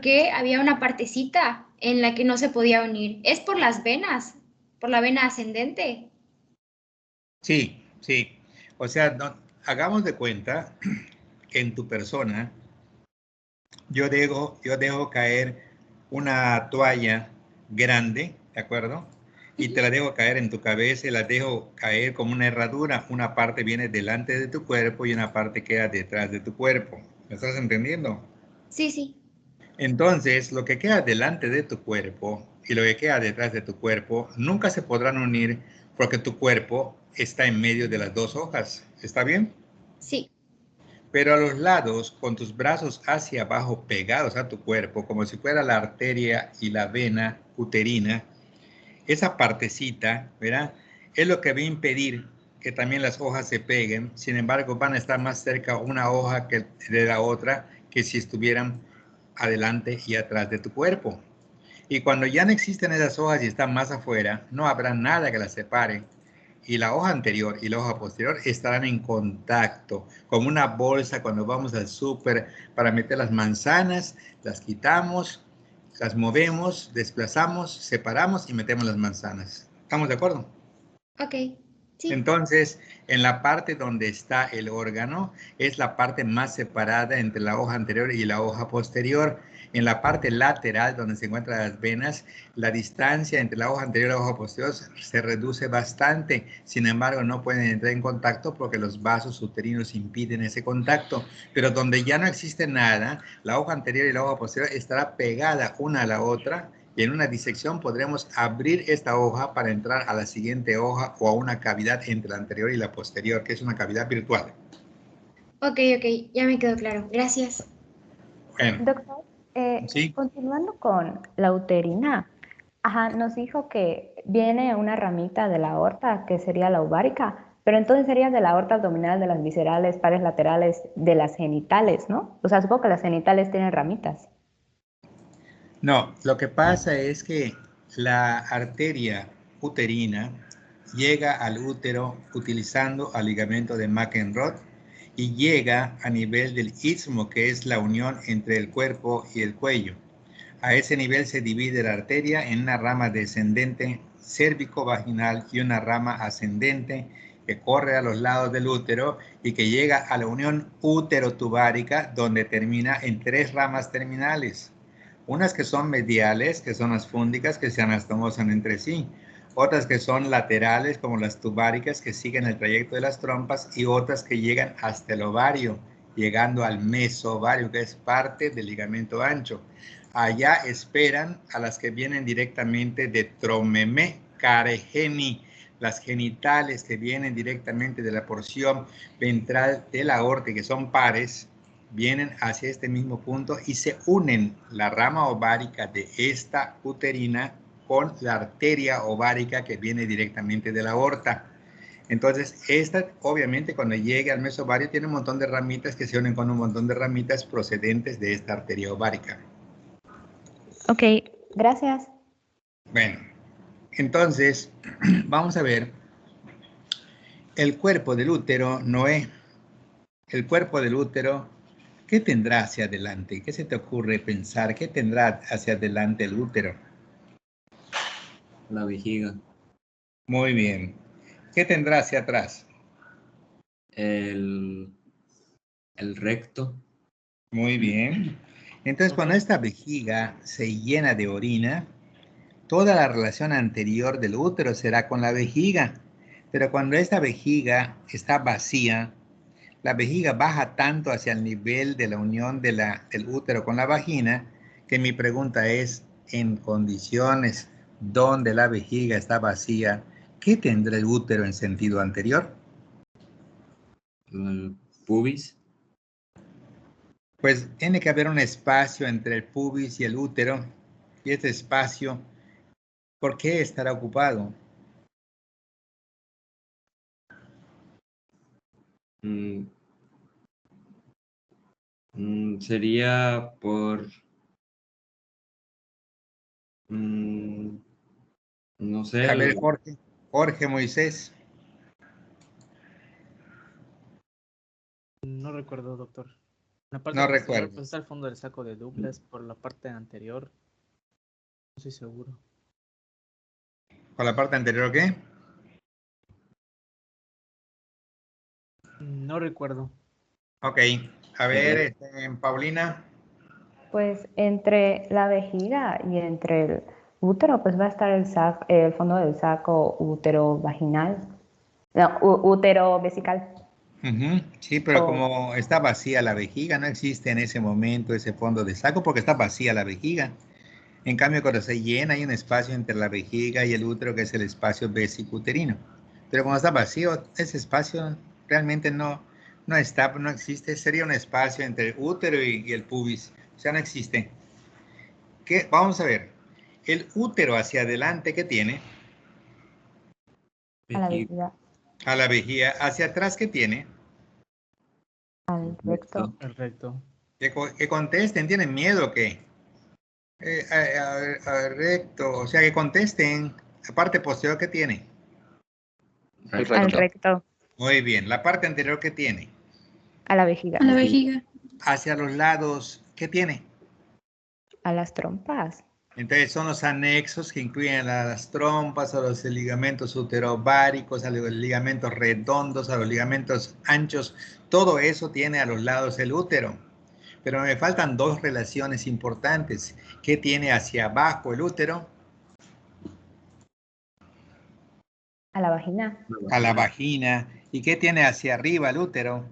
qué había una partecita en la que no se podía unir. Es por las venas, por la vena ascendente. Sí, sí. O sea, hagamos de cuenta que en tu persona yo dejo caer una toalla grande, ¿de acuerdo? Y te la dejo caer en tu cabeza y la dejo caer como una herradura. Una parte viene delante de tu cuerpo y una parte queda detrás de tu cuerpo. ¿Me estás entendiendo? Sí, sí. Entonces, lo que queda delante de tu cuerpo y lo que queda detrás de tu cuerpo nunca se podrán unir porque tu cuerpo está en medio de las dos hojas. ¿Está bien? Sí. Pero a los lados, con tus brazos hacia abajo pegados a tu cuerpo, como si fuera la arteria y la vena uterina, esa partecita, ¿verdad? Es lo que va a impedir que también las hojas se peguen. Sin embargo, van a estar más cerca una hoja que de la otra que si estuvieran adelante y atrás de tu cuerpo. Y cuando ya no existen esas hojas y están más afuera, no habrá nada que las separe. Y la hoja anterior y la hoja posterior estarán en contacto, como una bolsa cuando vamos al súper para meter las manzanas, las quitamos, las movemos, desplazamos, separamos y metemos las manzanas. ¿Estamos de acuerdo? Ok. Sí. Entonces, en la parte donde está el órgano, es la parte más separada entre la hoja anterior y la hoja posterior. En la parte lateral, donde se encuentran las venas, la distancia entre la hoja anterior y la hoja posterior se reduce bastante. Sin embargo, no pueden entrar en contacto porque los vasos uterinos impiden ese contacto. Pero donde ya no existe nada, la hoja anterior y la hoja posterior estará pegada una a la otra. Y en una disección podremos abrir esta hoja para entrar a la siguiente hoja o a una cavidad entre la anterior y la posterior, que es una cavidad virtual. Ok, ok. Ya me quedó claro. Gracias. Bueno, Doctor, sí. continuando con la uterina, ajá, nos dijo que viene una ramita de la aorta, que sería la ovárica, pero entonces sería de la aorta abdominal, de las viscerales, pares laterales, de las genitales, ¿no? O sea, supongo que las genitales tienen ramitas. No, lo que pasa es que la arteria uterina llega al útero utilizando el ligamento de McEnroe y llega a nivel del istmo, que es la unión entre el cuerpo y el cuello. A ese nivel se divide la arteria en una rama descendente cérvico-vaginal y una rama ascendente que corre a los lados del útero y que llega a la unión útero-tubárica, donde termina en tres ramas terminales. Unas que son mediales, que son las fúndicas, que se anastomosan entre sí. Otras que son laterales, como las tubáricas, que siguen el trayecto de las trompas. Y otras que llegan hasta el ovario, llegando al mesovario, que es parte del ligamento ancho. Allá esperan a las que vienen directamente de Tromemé, Caregeni, las genitales que vienen directamente de la porción ventral de la aorta, que son pares, vienen hacia este mismo punto y se unen la rama ovárica de esta uterina con la arteria ovárica que viene directamente de la aorta. Entonces, esta obviamente cuando llegue al mesovario tiene un montón de ramitas que se unen con un montón de ramitas procedentes de esta arteria ovárica. Ok, gracias. Bueno, entonces vamos a ver el cuerpo del útero, Noé. El cuerpo del útero, ¿qué tendrá hacia adelante? ¿Qué se te ocurre pensar? ¿Qué tendrá hacia adelante el útero? La vejiga. Muy bien. ¿Qué tendrá hacia atrás? El, el recto. Muy bien. Entonces, cuando esta vejiga se llena de orina, toda la relación anterior del útero será con la vejiga. Pero cuando esta vejiga está vacía, la vejiga baja tanto hacia el nivel de la unión del útero con la vagina, que mi pregunta es, en condiciones donde la vejiga está vacía, ¿qué tendrá el útero en sentido anterior? El pubis. Pues tiene que haber un espacio entre el pubis y el útero, y este espacio, ¿por qué estará ocupado? Mm, sería por... no sé, A ver, Jorge Moisés. No recuerdo, doctor. La parte No posterior, recuerdo. pues está el fondo del saco de Douglas, por la parte anterior. No estoy seguro. ¿Por la parte anterior qué? No recuerdo. Ok. A ver, Paulina. Pues entre la vejiga y entre el útero, pues va a estar el fondo del saco útero-vaginal. No, útero-vesical. Ujú, sí, pero O como está vacía la vejiga, no existe en ese momento ese fondo de saco porque está vacía la vejiga. En cambio, cuando se llena hay un espacio entre la vejiga y el útero que es el espacio vesicuterino. Pero cuando está vacío, ese espacio realmente no está, no existe. Sería un espacio entre el útero y el pubis. O sea, no existe. ¿Qué? Vamos a ver. El útero hacia adelante, ¿qué tiene? a la Vejiga, vejiga, A la vejiga. Hacia atrás, ¿qué tiene? al recto. recto, Perfecto. Que contesten. ¿Tienen miedo o qué? Recto. O sea, que contesten. La parte posterior, ¿qué tiene? Al recto, recto, Muy bien. La parte anterior, ¿qué tiene? a la vejiga, A la vejiga, vejiga. Hacia los lados, ¿qué tiene? a las trompas, Entonces son los anexos que incluyen a las trompas, a los ligamentos uterováricos, a los ligamentos redondos, a los ligamentos anchos. Todo eso tiene a los lados el útero. Pero me faltan dos relaciones importantes. ¿Qué tiene hacia abajo el útero? a la vagina, A la vagina, vagina. ¿Y qué tiene hacia arriba el útero?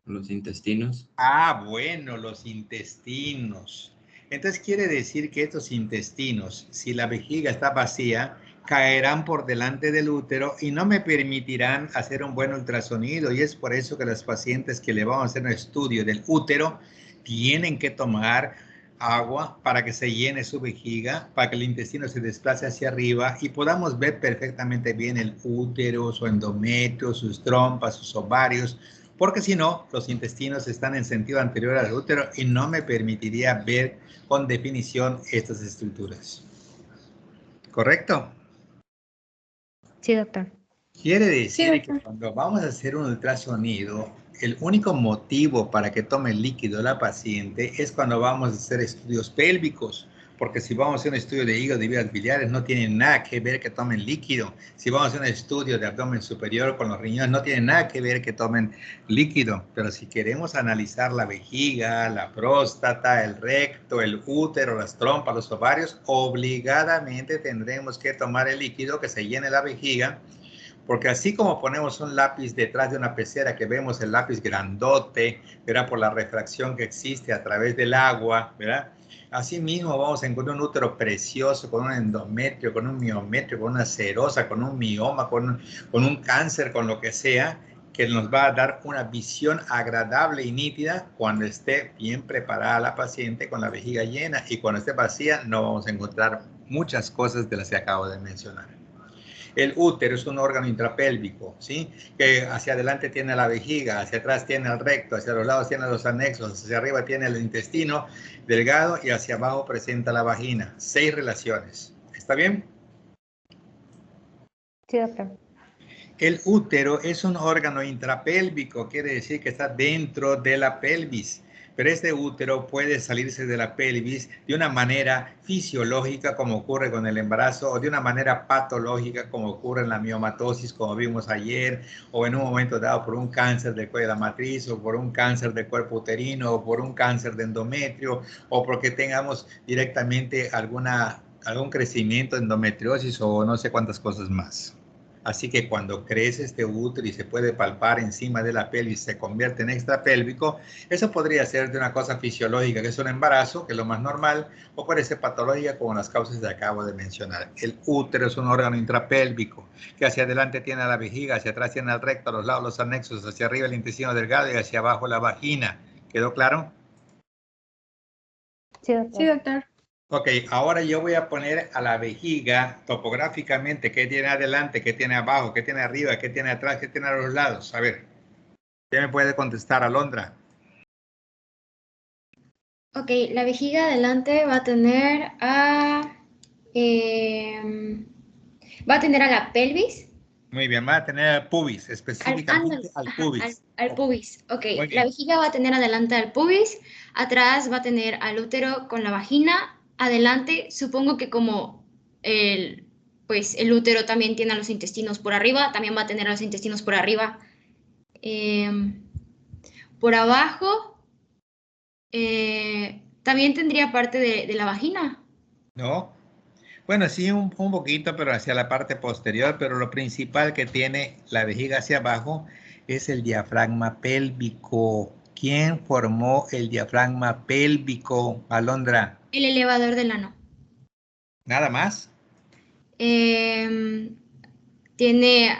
los intestinos, Ah, bueno, los intestinos. Entonces quiere decir que estos intestinos, si la vejiga está vacía, caerán por delante del útero y no me permitirán hacer un buen ultrasonido. Y es por eso que las pacientes que le vamos a hacer un estudio del útero tienen que tomar agua para que se llene su vejiga, para que el intestino se desplace hacia arriba y podamos ver perfectamente bien el útero, su endometrio, sus trompas, sus ovarios, porque si no, los intestinos están en sentido anterior al útero y no me permitiría ver con definición estas estructuras. ¿Correcto? sí, doctor. Quiere Sí, decir que doctor. cuando vamos a hacer un ultrasonido, el único motivo para que tome líquido la paciente es cuando vamos a hacer estudios pélvicos, porque si vamos a hacer un estudio de hígado y vías biliares no tiene nada que ver que tomen líquido. Si vamos a hacer un estudio de abdomen superior con los riñones no tiene nada que ver que tomen líquido. Pero si queremos analizar la vejiga, la próstata, el recto, el útero, las trompas, los ovarios, obligadamente tendremos que tomar el líquido que se llene la vejiga. Porque así como ponemos un lápiz detrás de una pecera que vemos el lápiz grandote, ¿verdad? Por la refracción que existe a través del agua, ¿verdad? Así mismo vamos a encontrar un útero precioso con un endometrio, con un miometrio, con una serosa, con un mioma, con un cáncer, con lo que sea, que nos va a dar una visión agradable y nítida cuando esté bien preparada la paciente con la vejiga llena, y cuando esté vacía no vamos a encontrar muchas cosas de las que acabo de mencionar. El útero es un órgano intrapélvico, ¿sí? Que hacia adelante tiene la vejiga, hacia atrás tiene el recto, hacia los lados tiene los anexos, hacia arriba tiene el intestino delgado y hacia abajo presenta la vagina. 6 relaciones. ¿Está bien? Sí, doctor. El útero es un órgano intrapélvico, quiere decir que está dentro de la pelvis, pero este útero puede salirse de la pelvis de una manera fisiológica, como ocurre con el embarazo, o de una manera patológica, como ocurre en la miomatosis, como vimos ayer, o en un momento dado por un cáncer del cuello de la matriz, o por un cáncer del cuerpo uterino, o por un cáncer de endometrio, o porque tengamos directamente algún crecimiento de endometriosis o no sé cuántas cosas más. Así que cuando crece este útero y se puede palpar encima de la pelvis, se convierte en extrapélvico, eso podría ser de una cosa fisiológica, que es un embarazo, que es lo más normal, o puede ser patológica, como las causas que acabo de mencionar. El útero es un órgano intrapélvico, que hacia adelante tiene la vejiga, hacia atrás tiene el recto, a los lados los anexos, hacia arriba el intestino delgado y hacia abajo la vagina. ¿Quedó claro? Sí, Sí, doctor. doctor. Ok, ahora yo voy a poner a la vejiga topográficamente, qué tiene adelante, qué tiene abajo, qué tiene arriba, qué tiene atrás, qué tiene a los lados. A ver, ¿qué me puede contestar, Alondra? Ok, la vejiga adelante va a tener a... va a tener a la pelvis, Muy bien, va a tener al pubis, específicamente al pubis. Al pubis. Ok, Muy la bien. vejiga va a tener adelante al pubis, atrás va a tener al útero con la vagina, adelante, supongo que como pues el útero también tiene a los intestinos por arriba, también va a tener a los intestinos por arriba. Por abajo, también tendría parte de la vagina. ¿No? Bueno, sí, un poquito, pero hacia la parte posterior, pero lo principal que tiene la vejiga hacia abajo es el diafragma pélvico. ¿Quién formó el diafragma pélvico, Alondra? El elevador del ano. ¿Nada más? Tiene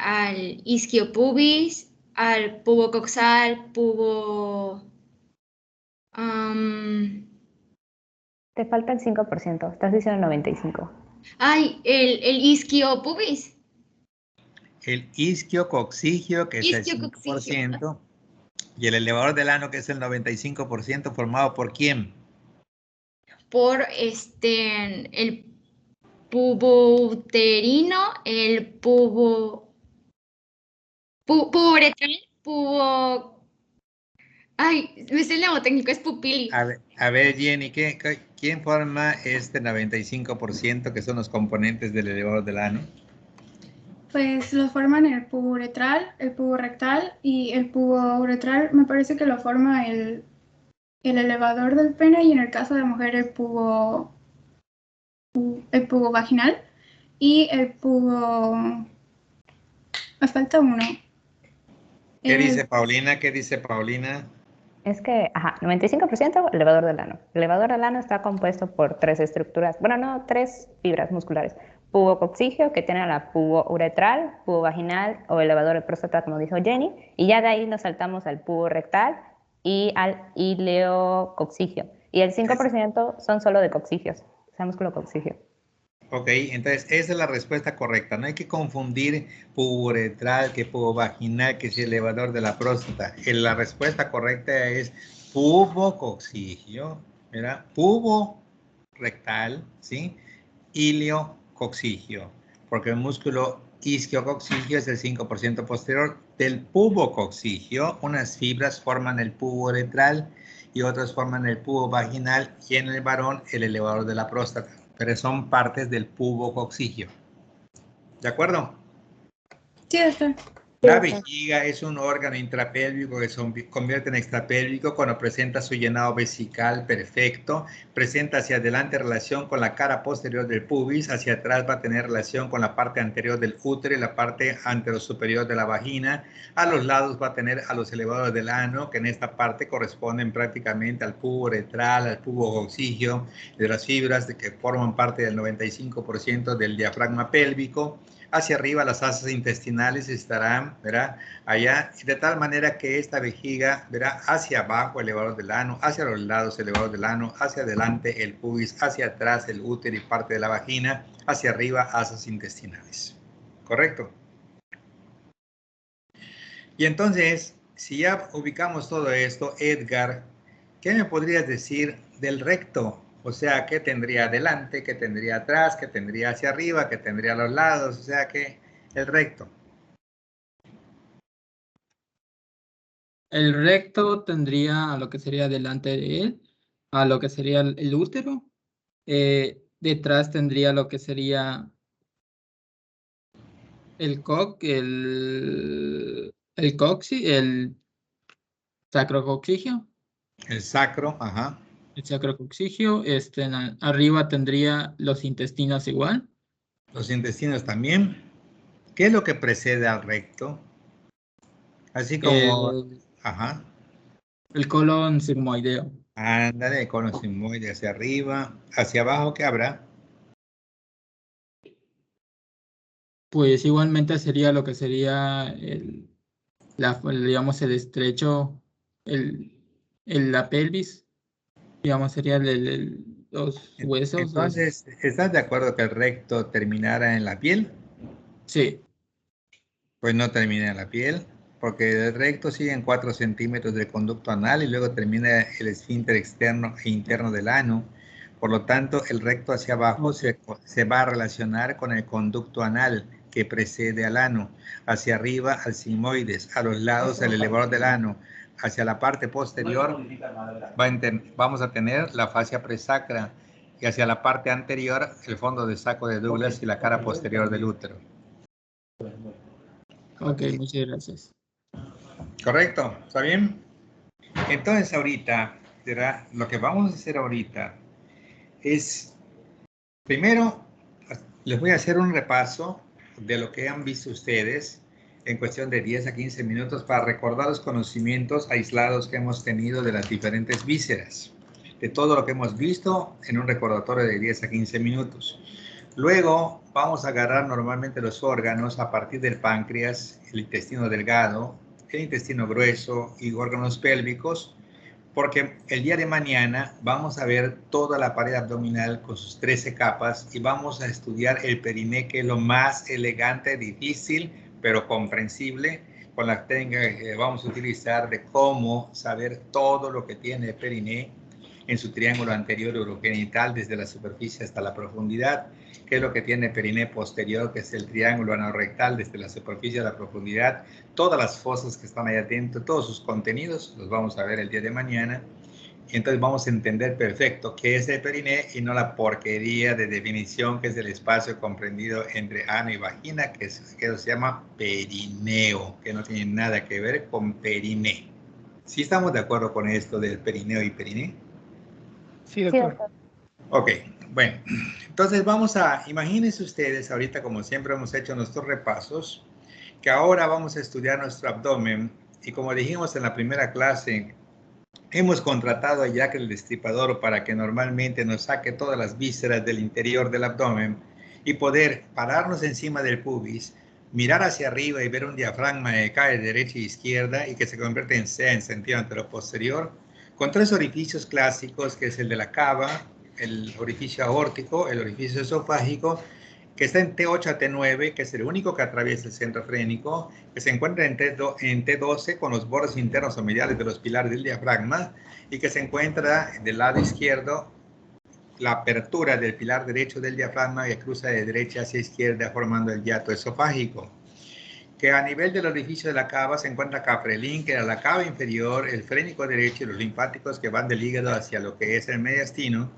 al isquiopubis, al pubo coxal, pubo... Te falta el 5%, estás diciendo 95%. ay, el isquiopubis. El isquiococcigio, que es el Isquiococcigio. 5%, y el elevador del ano, que es el 95%, formado por ¿quién? Por el pubo uterino, el pubo uretral, pubo... Ay, me sé el neumotécnico, es pupili. A ver, Jenny, ¿quién forma este 95% que son los componentes del elevador del ano? Pues lo forman el pubo uretral, el pubo rectal y el pubo uretral me parece que lo forma el elevador del pene y en el caso de mujer el pubo vaginal y el pubo... Me falta uno. ¿Qué dice Paulina? ¿Qué dice Paulina? Es que, 95% elevador del ano. El elevador del ano está compuesto por 3 estructuras, bueno, no, 3 fibras musculares. Pubo coccigio, que tiene la pubo uretral, pubo vaginal o elevador de próstata, como dijo Jenny, y ya de ahí nos saltamos al pubo rectal y al ileococcigio. Y el 5% son solo de coccigios, o sea, músculo coccigio. Ok, entonces esa es la respuesta correcta. No hay que confundir pubo uretral, que pubo vaginal, que es el elevador de la próstata. La respuesta correcta es pubo coccigio, ¿verdad? Pubo rectal, ¿sí? Iliococcigio, porque el músculo isquiococcigio es el 5% posterior del pubo coccigio. Unas fibras forman el pubo uretral y otras forman el pubo vaginal y en el varón el elevador de la próstata, pero son partes del pubo coccigio. ¿De acuerdo? Sí, está. La vejiga es un órgano intrapélvico que se convierte en extrapélvico cuando presenta su llenado vesical perfecto. Presenta hacia adelante relación con la cara posterior del pubis, hacia atrás va a tener relación con la parte anterior del útero y la parte anterosuperior de la vagina. A los lados va a tener a los elevadores del ano, que en esta parte corresponden prácticamente al pubo uretral, al pubo coccigio, de las fibras que forman parte del 95% del diafragma pélvico. Hacia arriba las asas intestinales estarán, ¿verdad? Allá, de tal manera que esta vejiga, ¿verdad? Hacia abajo el elevador del ano, hacia los lados el elevador del ano, hacia adelante el pubis, hacia atrás el útero y parte de la vagina, hacia arriba asas intestinales. ¿Correcto? Y entonces, si ya ubicamos todo esto, Edgar, ¿qué me podrías decir del recto? O sea, ¿qué tendría adelante, qué tendría atrás, qué tendría hacia arriba, qué tendría a los lados? O sea, que el recto. El recto tendría a lo que sería delante de él, a lo que sería el útero. Detrás tendría lo que sería el el sacrococcigio. El sacro, ajá. El sacrococcigio, arriba tendría los intestinos igual. Los intestinos también. ¿Qué es lo que precede al recto? Así como, ajá. El colon sigmoideo. Ándale, colon sigmoide hacia arriba. Hacia abajo, ¿qué habrá? Pues igualmente sería lo que sería digamos, el estrecho, la pelvis, digamos, sería los huesos. Entonces, ¿estás de acuerdo que el recto terminara en la piel? Sí. Pues no termina en la piel, porque el recto sigue en 4 centímetros del conducto anal y luego termina el esfínter externo e interno del ano. Por lo tanto, el recto hacia abajo se va a relacionar con el conducto anal, que precede al ano, hacia arriba al sigmoides, a los lados el elevador del ano, hacia la parte posterior vamos a tener la fascia presacra y hacia la parte anterior el fondo de saco de Douglas y la cara posterior del útero. Ok, muchas gracias. ¿Correcto? ¿Está bien? Entonces ahorita, ¿verdad? Lo que vamos a hacer ahorita es, primero, les voy a hacer un repaso de lo que han visto ustedes en cuestión de 10 a 15 minutos para recordar los conocimientos aislados que hemos tenido de las diferentes vísceras, de todo lo que hemos visto en un recordatorio de 10 a 15 minutos. Luego vamos a agarrar normalmente los órganos a partir del páncreas, el intestino delgado, el intestino grueso y órganos pélvicos, porque el día de mañana vamos a ver toda la pared abdominal con sus 13 capas y vamos a estudiar el periné, que es lo más elegante, difícil, pero comprensible, con la técnica que vamos a utilizar de cómo saber todo lo que tiene el periné en su triángulo anterior urogenital desde la superficie hasta la profundidad, qué es lo que tiene el periné posterior, que es el triángulo anorrectal desde la superficie a la profundidad, todas las fosas que están ahí adentro, todos sus contenidos, los vamos a ver el día de mañana. Entonces vamos a entender perfecto qué es el periné y no la porquería de definición que es el espacio comprendido entre ano y vagina, que se llama perineo, que no tiene nada que ver con periné. ¿Sí estamos de acuerdo con esto del perineo y periné? Sí, doctor. Ok, bueno, entonces vamos a, imagínense ustedes ahorita, como siempre hemos hecho nuestros repasos, que ahora vamos a estudiar nuestro abdomen y como dijimos en la primera clase, hemos contratado a Jack el Destripador para que normalmente nos saque todas las vísceras del interior del abdomen y poder pararnos encima del pubis, mirar hacia arriba y ver un diafragma que cae de derecha e izquierda y que se convierte en C en sentido anteroposterior, con 3 orificios clásicos, que es el de la cava, el orificio aórtico, el orificio esofágico, que está en T8 a T9, que es el único que atraviesa el centro frénico, que se encuentra en T12 con los bordes internos o mediales de los pilares del diafragma y que se encuentra del lado izquierdo la apertura del pilar derecho del diafragma que cruza de derecha hacia izquierda formando el hiato esofágico. Que a nivel del orificio de la cava se encuentra Caprelín, que era la cava inferior, el frénico derecho y los linfáticos que van del hígado hacia lo que es el mediastino,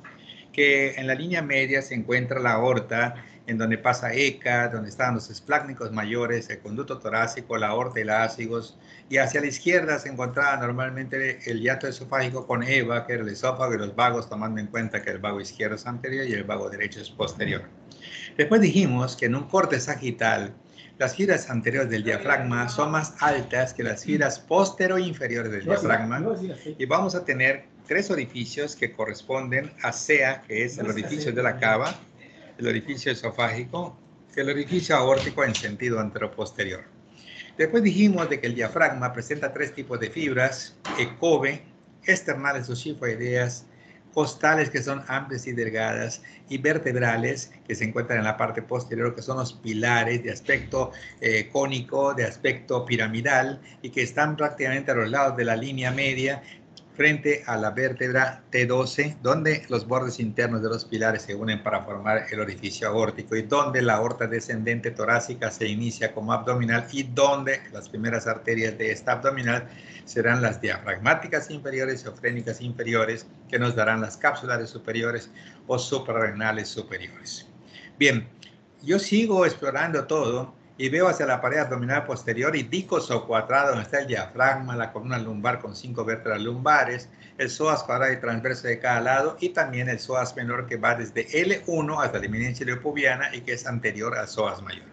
que en la línea media se encuentra la aorta, en donde pasa ECA, donde están los esplácnicos mayores, el conducto torácico, la aorta y la ácigos, y hacia la izquierda se encontraba normalmente el hiato esofágico con EVA, que era el esófago y los vagos, tomando en cuenta que el vago izquierdo es anterior y el vago derecho es posterior. Después dijimos que en un corte sagital, las fibras anteriores del diafragma son más altas que las fibras postero-inferiores del diafragma y vamos a tener 3 orificios que corresponden a CEA, que es el orificio de la cava, el orificio esofágico, el orificio aórtico en sentido anteroposterior. Después dijimos de que el diafragma presenta 3 tipos de fibras: ECOVE, externales o cifoideas, costales, que son amplias y delgadas, y vertebrales, que se encuentran en la parte posterior, que son los pilares de aspecto cónico, de aspecto piramidal, y que están prácticamente a los lados de la línea media, frente a la vértebra T12, donde los bordes internos de los pilares se unen para formar el orificio aórtico y donde la aorta descendente torácica se inicia como abdominal y donde las primeras arterias de esta abdominal serán las diafragmáticas inferiores o frénicas inferiores, que nos darán las cápsulares superiores o suprarrenales superiores. Bien, yo sigo explorando todo y veo hacia la pared abdominal posterior y dicoso cuadrado, donde está el diafragma, la columna lumbar con 5 vértebras lumbares, el psoas cuadrado y transverso de cada lado, y también el psoas menor, que va desde L1 hasta la eminencia iliopubiana y que es anterior al psoas mayor.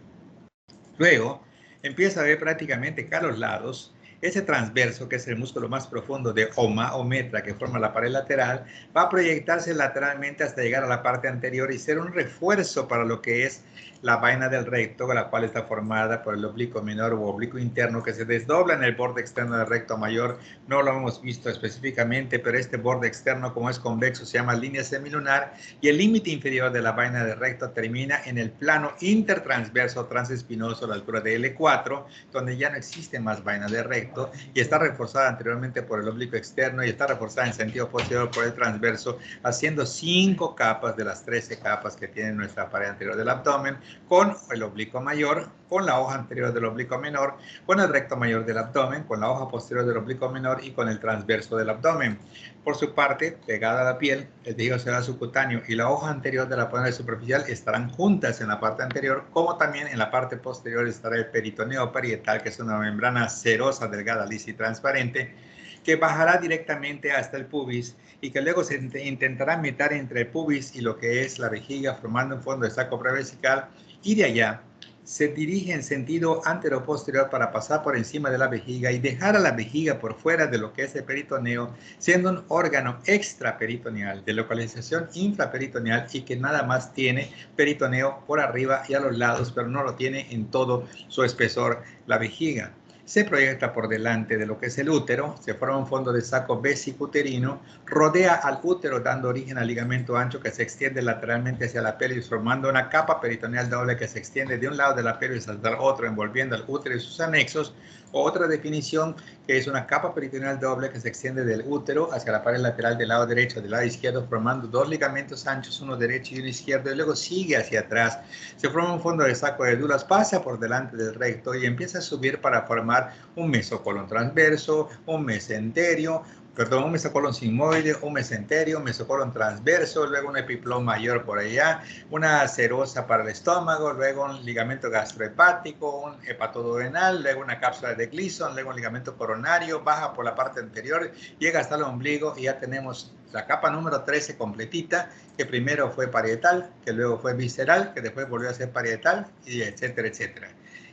Luego empieza a ver prácticamente que a los lados ese transverso, que es el músculo más profundo de OMA o metra, que forma la pared lateral, va a proyectarse lateralmente hasta llegar a la parte anterior y ser un refuerzo para lo que es la vaina del recto, la cual está formada por el oblicuo menor o oblicuo interno, que se desdobla en el borde externo del recto mayor. No lo hemos visto específicamente, pero este borde externo, como es convexo, se llama línea semilunar, y el límite inferior de la vaina del recto termina en el plano intertransverso transespinoso a la altura de L4, donde ya no existe más vaina de recto, y está reforzada anteriormente por el oblicuo externo y está reforzada en sentido posterior por el transverso, haciendo 5 capas de las 13 capas que tiene nuestra pared anterior del abdomen, con el oblicuo mayor, con la hoja anterior del oblicuo menor, con el recto mayor del abdomen, con la hoja posterior del oblicuo menor y con el transverso del abdomen. Por su parte, pegada a la piel, el tejido celular subcutáneo y la hoja anterior de la aponeurose superficial estarán juntas en la parte anterior, como también en la parte posterior estará el peritoneo parietal, que es una membrana serosa, delgada, lisa y transparente, que bajará directamente hasta el pubis y que luego se intentará meter entre el pubis y lo que es la vejiga, formando un fondo de saco prevesical, y de allá se dirige en sentido anteroposterior para pasar por encima de la vejiga y dejar a la vejiga por fuera de lo que es el peritoneo, siendo un órgano extraperitoneal de localización infraperitoneal y que nada más tiene peritoneo por arriba y a los lados, pero no lo tiene en todo su espesor la vejiga. Se proyecta por delante de lo que es el útero, se forma un fondo de saco vesicuterino, rodea al útero dando origen al ligamento ancho que se extiende lateralmente hacia la pelvis, formando una capa peritoneal doble que se extiende de un lado de la pelvis hasta el otro, envolviendo al útero y sus anexos. Otra definición que es una capa peritoneal doble que se extiende del útero hacia la pared lateral del lado derecho y del lado izquierdo, formando dos ligamentos anchos, uno derecho y uno izquierdo, y luego sigue hacia atrás. Se forma un fondo de saco de Douglas, pasa por delante del recto y empieza a subir para formar un mesocolon transverso, un mesenterio, un mesocolon sigmoide, un mesenterio, un mesocolon transverso, luego un epiplón mayor por allá, una serosa para el estómago, luego un ligamento gastrohepático, un hepatoduodenal, luego una cápsula de Gleason, luego un ligamento coronario, baja por la parte anterior, llega hasta el ombligo y ya tenemos la capa número 13 completita, que primero fue parietal, que luego fue visceral, que después volvió a ser parietal, y etcétera, etcétera.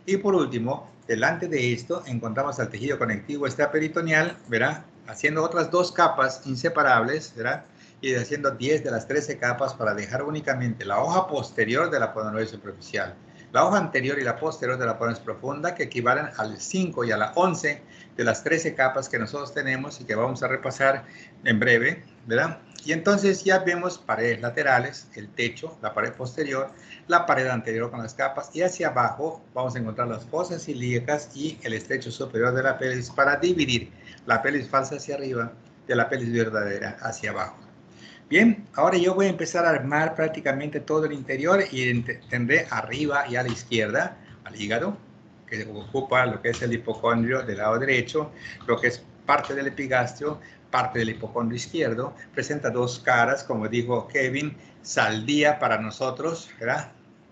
Y por último, delante de esto, encontramos al tejido conectivo extraperitoneal, ¿verdad? Haciendo otras dos capas inseparables, ¿verdad? Y haciendo 10 de las 13 capas para dejar únicamente la hoja posterior de la aponeurose superficial, la hoja anterior y la posterior de la aponeurose profunda, que equivalen al 5 y a la 11 de las 13 capas que nosotros tenemos y que vamos a repasar en breve, ¿verdad? Y entonces ya vemos paredes laterales, el techo, la pared posterior, la pared anterior con las capas, y hacia abajo vamos a encontrar las fosas ilíacas y el estrecho superior de la pelvis para dividir la pelvis falsa hacia arriba de la pelvis verdadera hacia abajo. Bien, ahora yo voy a empezar a armar prácticamente todo el interior y tendré arriba y a la izquierda al hígado, que ocupa lo que es el hipocondrio del lado derecho, lo que es parte del epigastrio, parte del hipocondrio izquierdo, presenta dos caras, como dijo Kevin, saldía para nosotros, ¿verdad?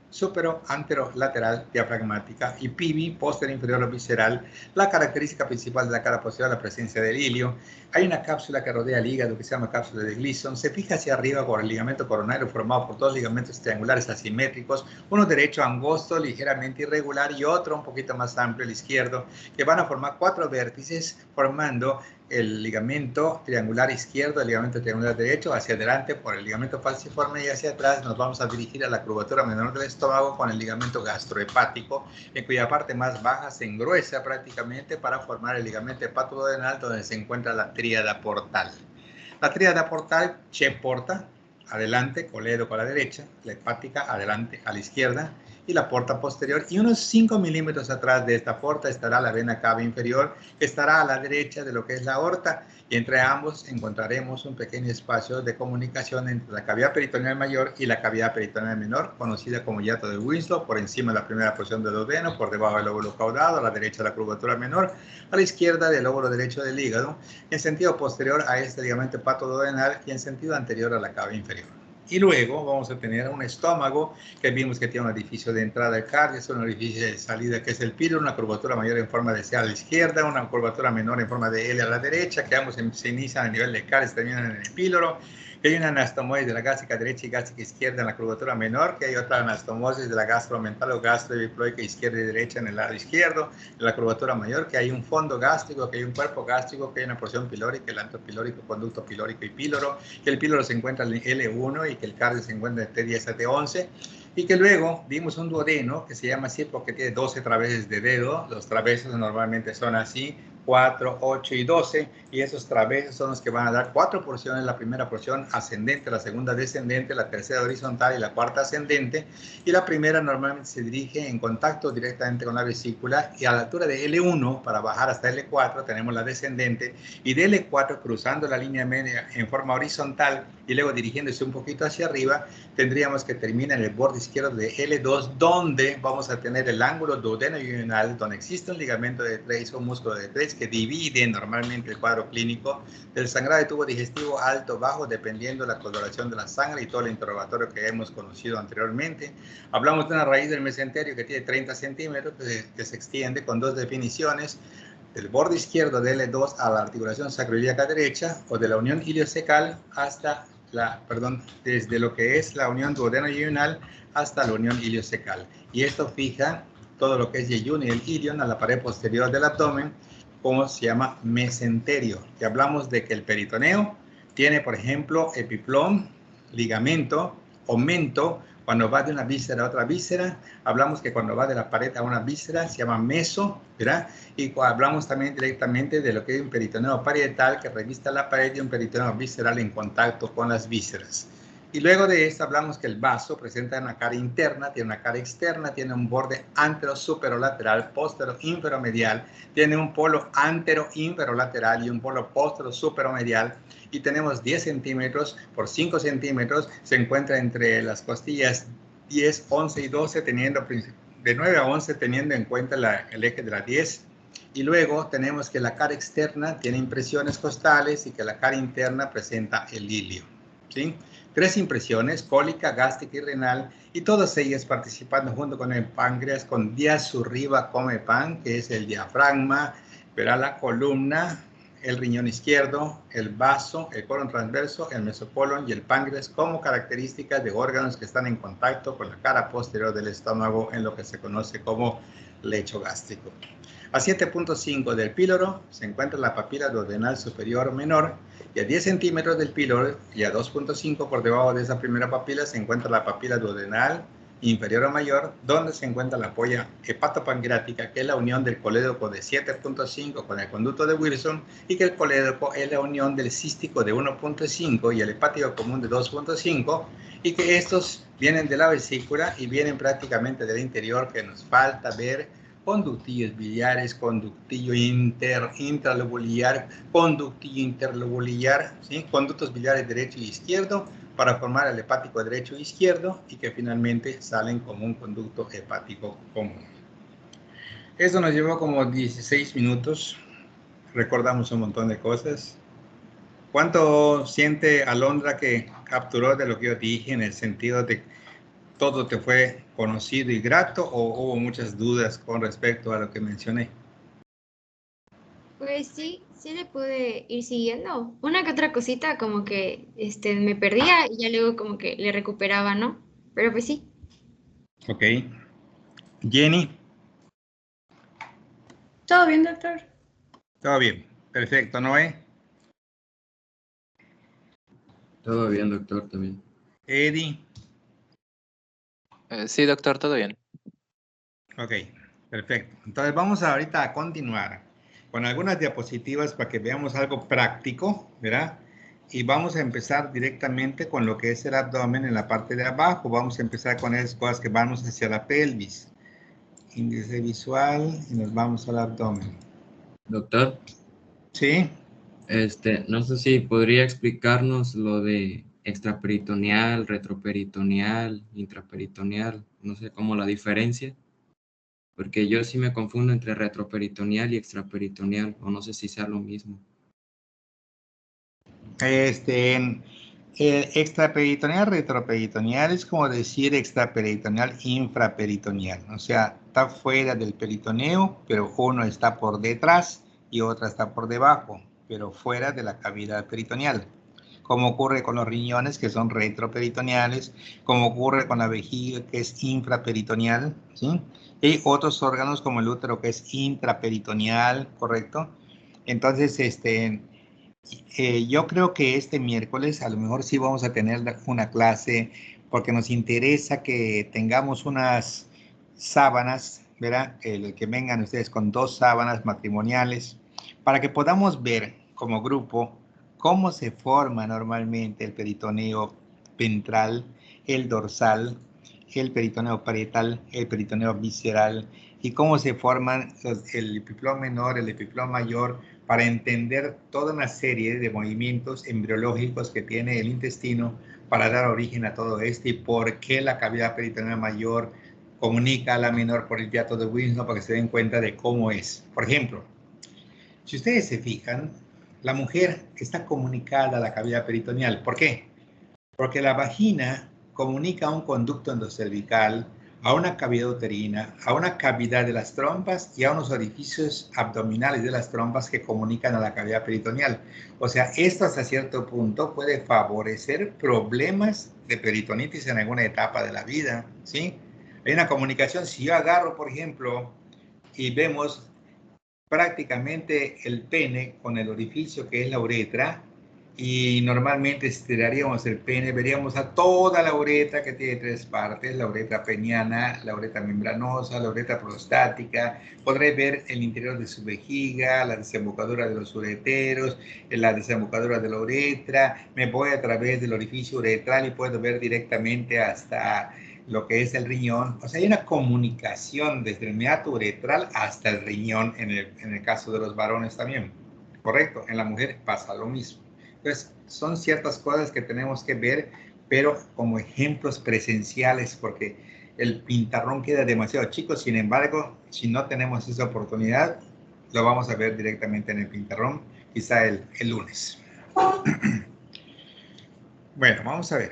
Súpero, antero, lateral, diafragmática, y pibi, posterior, inferior, visceral. La característica principal de la cara posterior es la presencia del ilio. Hay una cápsula que rodea el hígado que se llama cápsula de Gleason. Se fija hacia arriba por el ligamento coronario formado por dos ligamentos triangulares asimétricos, uno derecho angosto, ligeramente irregular, y otro un poquito más amplio, el izquierdo, que van a formar 4 vértices formando el ligamento triangular izquierdo, el ligamento triangular derecho, hacia adelante por el ligamento falciforme, y hacia atrás nos vamos a dirigir a la curvatura menor del estómago con el ligamento gastrohepático, en cuya parte más baja se engruesa prácticamente para formar el ligamento hepatoduodenal, donde se encuentra la tríada portal. La tríada portal, che porta, adelante, coledo con la derecha, la hepática adelante a la izquierda, y la porta posterior, y unos 5 milímetros atrás de esta porta estará la vena cava inferior, que estará a la derecha de lo que es la aorta, y entre ambos encontraremos un pequeño espacio de comunicación entre la cavidad peritoneal mayor y la cavidad peritoneal menor, conocida como hiato de Winslow, por encima de la primera porción del duodeno, por debajo del lóbulo caudado, a la derecha de la curvatura menor, a la izquierda del lóbulo derecho del hígado, en sentido posterior a este ligamento hepatoduodenal y en sentido anterior a la cava inferior. Y luego vamos a tener un estómago que vimos que tiene un orificio de entrada al cardio, un orificio de salida que es el píloro, una curvatura mayor en forma de C a la izquierda, una curvatura menor en forma de L a la derecha, que ambos se inician a nivel de cardio y terminan en el píloro. Que hay una anastomosis de la gástrica derecha y gástrica izquierda en la curvatura menor, que hay otra anastomosis de la gastromental o gastroepiploica izquierda y derecha en el lado izquierdo, en la curvatura mayor, que hay un fondo gástrico, que hay un cuerpo gástrico, que hay una porción pilórica, el antropilórico, conducto pilórico y píloro, que el píloro se encuentra en L1 y que el cardio se encuentra en T10 a T11, y que luego vimos un duodeno que se llama así porque tiene 12 traveses de dedo. Los travesos normalmente son así, 4, 8 y 12, y esos traveses son los que van a dar 4 porciones, la primera porción ascendente, la segunda descendente, la tercera horizontal y la cuarta ascendente, y la primera normalmente se dirige en contacto directamente con la vesícula, y a la altura de L1, para bajar hasta L4, tenemos la descendente, y de L4, cruzando la línea media en forma horizontal, y luego dirigiéndose un poquito hacia arriba, tendríamos que terminar en el borde izquierdo de L2, donde vamos a tener el ángulo duodeno-ional, donde existe un ligamento de Treitz o músculo de Treitz que divide normalmente el cuadro clínico del sangrado de tubo digestivo alto-bajo, dependiendo de la coloración de la sangre y todo el interrogatorio que hemos conocido anteriormente. Hablamos de una raíz del mesenterio que tiene 30 centímetros, que se extiende con 2 definiciones, del borde izquierdo de L2 a la articulación sacroiliaca derecha, o de la unión iliocecal hasta desde lo que es la unión duodeno-ional hasta la unión iliocecal. Y esto fija todo lo que es yeyun y el ilion a la pared posterior del abdomen, como se llama mesenterio. Y hablamos de que el peritoneo tiene, por ejemplo, epiplón, ligamento, aumento. Cuando va de una víscera a otra víscera, hablamos que cuando va de la pared a una víscera se llama meso, ¿verdad? Y hablamos también directamente de lo que es un peritoneo parietal que revista la pared y un peritoneo visceral en contacto con las vísceras. Y luego de esto hablamos que el vaso presenta una cara interna, tiene una cara externa, tiene un borde antero-superolateral, póstero-inferomedial, tiene un polo antero-inferolateral y un polo póstero-superomedial, y tenemos 10 centímetros por 5 centímetros, se encuentra entre las costillas 10, 11 y 12, teniendo de 9 a 11 teniendo en cuenta el eje de la 10. Y luego tenemos que la cara externa tiene impresiones costales y que la cara interna presenta el ilio, ¿sí? 3 impresiones, cólica, gástrica y renal, y todas ellas participando junto con el páncreas, con diazurriba come pan, que es el diafragma, verá la columna, el riñón izquierdo, el vaso, el colon transverso, el mesocolon y el páncreas como características de órganos que están en contacto con la cara posterior del estómago en lo que se conoce como lecho gástrico. A 7.5 del píloro se encuentra la papila duodenal superior menor, y a 10 centímetros del píloro y a 2.5 por debajo de esa primera papila se encuentra la papila duodenal inferior o mayor, donde se encuentra la polla hepatopancreática, que es la unión del colédoco de 7.5 con el conducto de Wilson, y que el colédoco es la unión del cístico de 1.5 y el hepático común de 2.5, y que estos vienen de la vesícula y vienen prácticamente del interior, que nos falta ver conductillos biliares, conductillo intralobular, conductillo interlobular, ¿sí? Conductos biliares derecho y izquierdo para formar el hepático derecho e izquierdo, y que finalmente salen como un conducto hepático común. Eso nos llevó como 16 minutos. Recordamos un montón de cosas. ¿Cuánto siente Alondra que capturó de lo que yo dije, en el sentido de todo te fue conocido y grato, o hubo muchas dudas con respecto a lo que mencioné? Pues sí le pude ir siguiendo. Una que otra cosita como que me perdía y ya luego como que le recuperaba, ¿no? Pero pues sí. Ok. Jenny. ¿Todo bien, doctor? Todo bien. Perfecto, Noé. Todo bien, doctor, también. Eddie. Sí, doctor, todo bien. Ok, perfecto. Entonces vamos ahorita a continuar con algunas diapositivas para que veamos algo práctico, ¿verdad? Y vamos a empezar directamente con lo que es el abdomen en la parte de abajo. Vamos a empezar con esas cosas que vamos hacia la pelvis. Índice visual y nos vamos al abdomen. Doctor. Sí. No sé si podría explicarnos lo de extraperitoneal, retroperitoneal, intraperitoneal, no sé cómo la diferencia, porque yo sí me confundo entre retroperitoneal y extraperitoneal, o no sé si sea lo mismo. Extraperitoneal, retroperitoneal es como decir extraperitoneal, infraperitoneal. O sea, está fuera del peritoneo, pero uno está por detrás y otra está por debajo, pero fuera de la cavidad peritoneal. Como ocurre con los riñones, que son retroperitoneales, como ocurre con la vejiga, que es infraperitoneal, ¿sí? Y otros órganos como el útero, que es intraperitoneal, ¿correcto? Entonces, yo creo que este miércoles a lo mejor sí vamos a tener una clase, porque nos interesa que tengamos unas sábanas, ¿verdad? Que vengan ustedes con 2 sábanas matrimoniales, para que podamos ver como grupo cómo se forma normalmente el peritoneo ventral, el dorsal, el peritoneo parietal, el peritoneo visceral y cómo se forman el epiplón menor, el epiplón mayor, para entender toda una serie de movimientos embriológicos que tiene el intestino para dar origen a todo esto y por qué la cavidad peritoneal mayor comunica a la menor por el hiato de Wilson para que se den cuenta de cómo es. Por ejemplo, si ustedes se fijan, la mujer está comunicada a la cavidad peritoneal. ¿Por qué? Porque la vagina comunica a un conducto endocervical, a una cavidad uterina, a una cavidad de las trompas y a unos orificios abdominales de las trompas que comunican a la cavidad peritoneal. O sea, esto hasta cierto punto puede favorecer problemas de peritonitis en alguna etapa de la vida, ¿sí? Hay una comunicación. Si yo agarro, por ejemplo, y vemos prácticamente el pene con el orificio que es la uretra, y normalmente estiraríamos el pene, veríamos a toda la uretra que tiene tres partes: la uretra peniana, la uretra membranosa, la uretra prostática. Podré ver el interior de su vejiga, la desembocadura de los ureteros, la desembocadura de la uretra. Me voy a través del orificio uretral y puedo ver directamente hasta lo que es el riñón. O sea, hay una comunicación desde el meato uretral hasta el riñón en el caso de los varones también. ¿Correcto? En la mujer pasa lo mismo. Entonces, son ciertas cosas que tenemos que ver, pero como ejemplos presenciales, porque el pintarrón queda demasiado chico. Sin embargo, si no tenemos esa oportunidad, lo vamos a ver directamente en el pintarrón, quizá el lunes. Bueno, vamos a ver.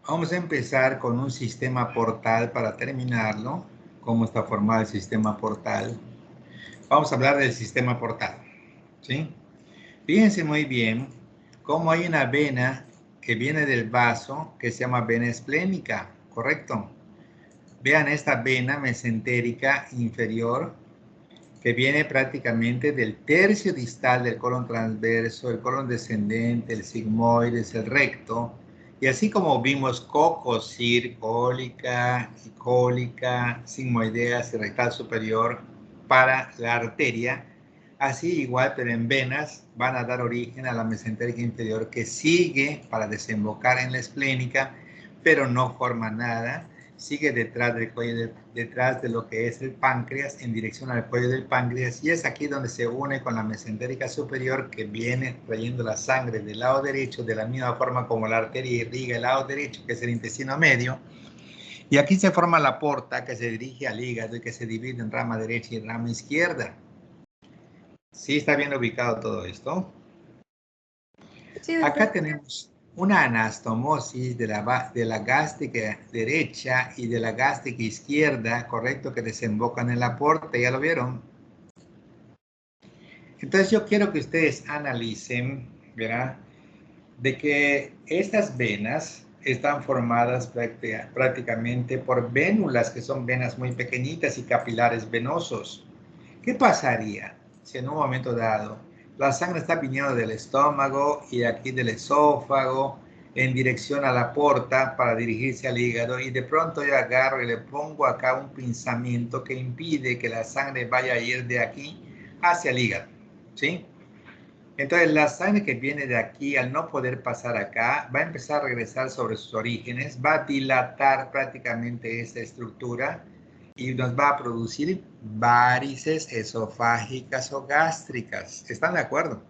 Vamos a empezar con un sistema portal para terminarlo. ¿Cómo está formado el sistema portal? Vamos a hablar del sistema portal, ¿sí? Fíjense muy bien cómo hay una vena que viene del vaso que se llama vena esplénica, ¿correcto? Vean esta vena mesentérica inferior que viene prácticamente del tercio distal del colon transverso, el colon descendente, el sigmoides, el recto. Y así como vimos cocosir, cólica, sigmoidea y rectal superior para la arteria, así igual, pero en venas, van a dar origen a la mesentérica inferior que sigue para desembocar en la esplénica, pero no forma nada. Sigue detrás del cuello, detrás de lo que es el páncreas, en dirección al cuello del páncreas, y es aquí donde se une con la mesentérica superior, que viene trayendo la sangre del lado derecho, de la misma forma como la arteria irriga el lado derecho, que es el intestino medio. Y aquí se forma la porta que se dirige al hígado y que se divide en rama derecha y rama izquierda. ¿Sí está bien ubicado todo esto? Sí, Acá tenemos una anastomosis de la gástrica derecha y de la gástrica izquierda, correcto, que desembocan en la porta, ¿ya lo vieron? Entonces yo quiero que ustedes analicen, ¿verdad?, de que estas venas están formadas prácticamente por vénulas, que son venas muy pequeñitas, y capilares venosos. ¿Qué pasaría si en un momento dado la sangre está viniendo del estómago y aquí del esófago en dirección a la porta para dirigirse al hígado, y de pronto yo agarro y le pongo acá un pinzamiento que impide que la sangre vaya a ir de aquí hacia el hígado? ¿Sí? Entonces la sangre que viene de aquí, al no poder pasar acá, va a empezar a regresar sobre sus orígenes, va a dilatar prácticamente esta estructura y nos va a producir varices esofágicas o gástricas. ¿Están de acuerdo?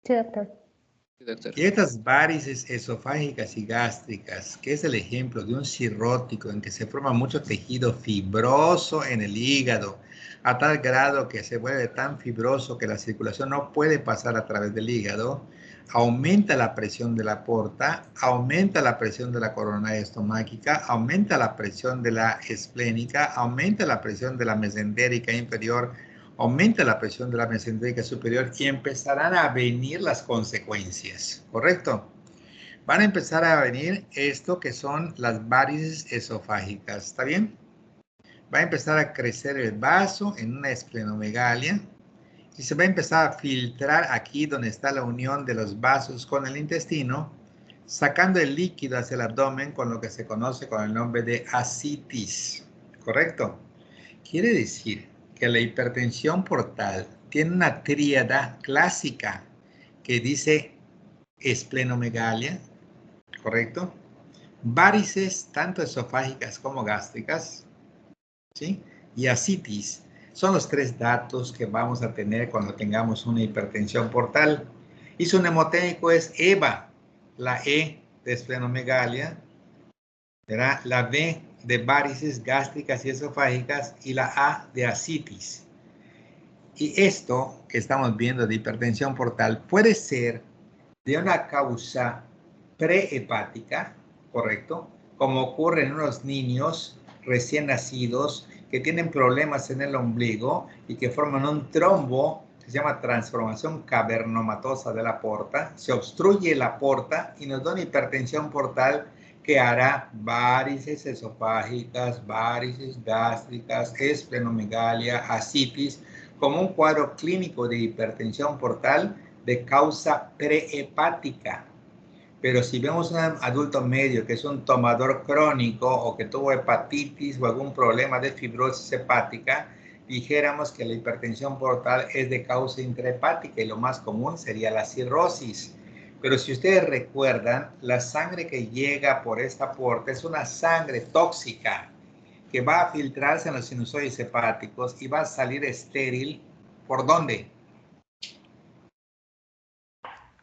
Sí, doctor. Y estas varices esofágicas y gástricas, que es el ejemplo de un cirrótico en que se forma mucho tejido fibroso en el hígado, a tal grado que se vuelve tan fibroso que la circulación no puede pasar a través del hígado, aumenta la presión de la porta, aumenta la presión de la coronaria estomáquica, aumenta la presión de la esplénica, aumenta la presión de la mesentérica inferior, aumenta la presión de la mesentérica superior, y empezarán a venir las consecuencias, ¿correcto? van a empezar a venir esto que son las varices esofágicas, ¿está bien? Va a empezar a crecer el vaso en una esplenomegalia y se va a empezar a filtrar aquí donde está la unión de los vasos con el intestino, sacando el líquido hacia el abdomen con lo que se conoce con el nombre de ascitis, ¿correcto? Quiere decir que la hipertensión portal tiene una tríada clásica que dice esplenomegalia, ¿correcto? Varices, tanto esofágicas como gástricas, ¿sí? Y ascitis. Son los tres datos que vamos a tener cuando tengamos una hipertensión portal. Y su mnemotécnico es EVA, la E de esplenomegalia, ¿verdad? La V de varices gástricas y esofágicas y la A de ascitis. Y esto que estamos viendo de hipertensión portal puede ser de una causa prehepática, ¿correcto? Como ocurre en unos niños recién nacidos que tienen problemas en el ombligo y que forman un trombo que se llama transformación cavernomatosa de la porta. Se obstruye la porta y nos da una hipertensión portal que hará varices esofágicas, varices gástricas, esplenomegalia, ascitis, como un cuadro clínico de hipertensión portal de causa prehepática. Pero si vemos un adulto medio que es un tomador crónico o que tuvo hepatitis o algún problema de fibrosis hepática, dijéramos que la hipertensión portal es de causa intrahepática y lo más común sería la cirrosis. Pero si ustedes recuerdan, la sangre que llega por esta porta es una sangre tóxica que va a filtrarse en los sinusoides hepáticos y va a salir estéril. ¿Por dónde?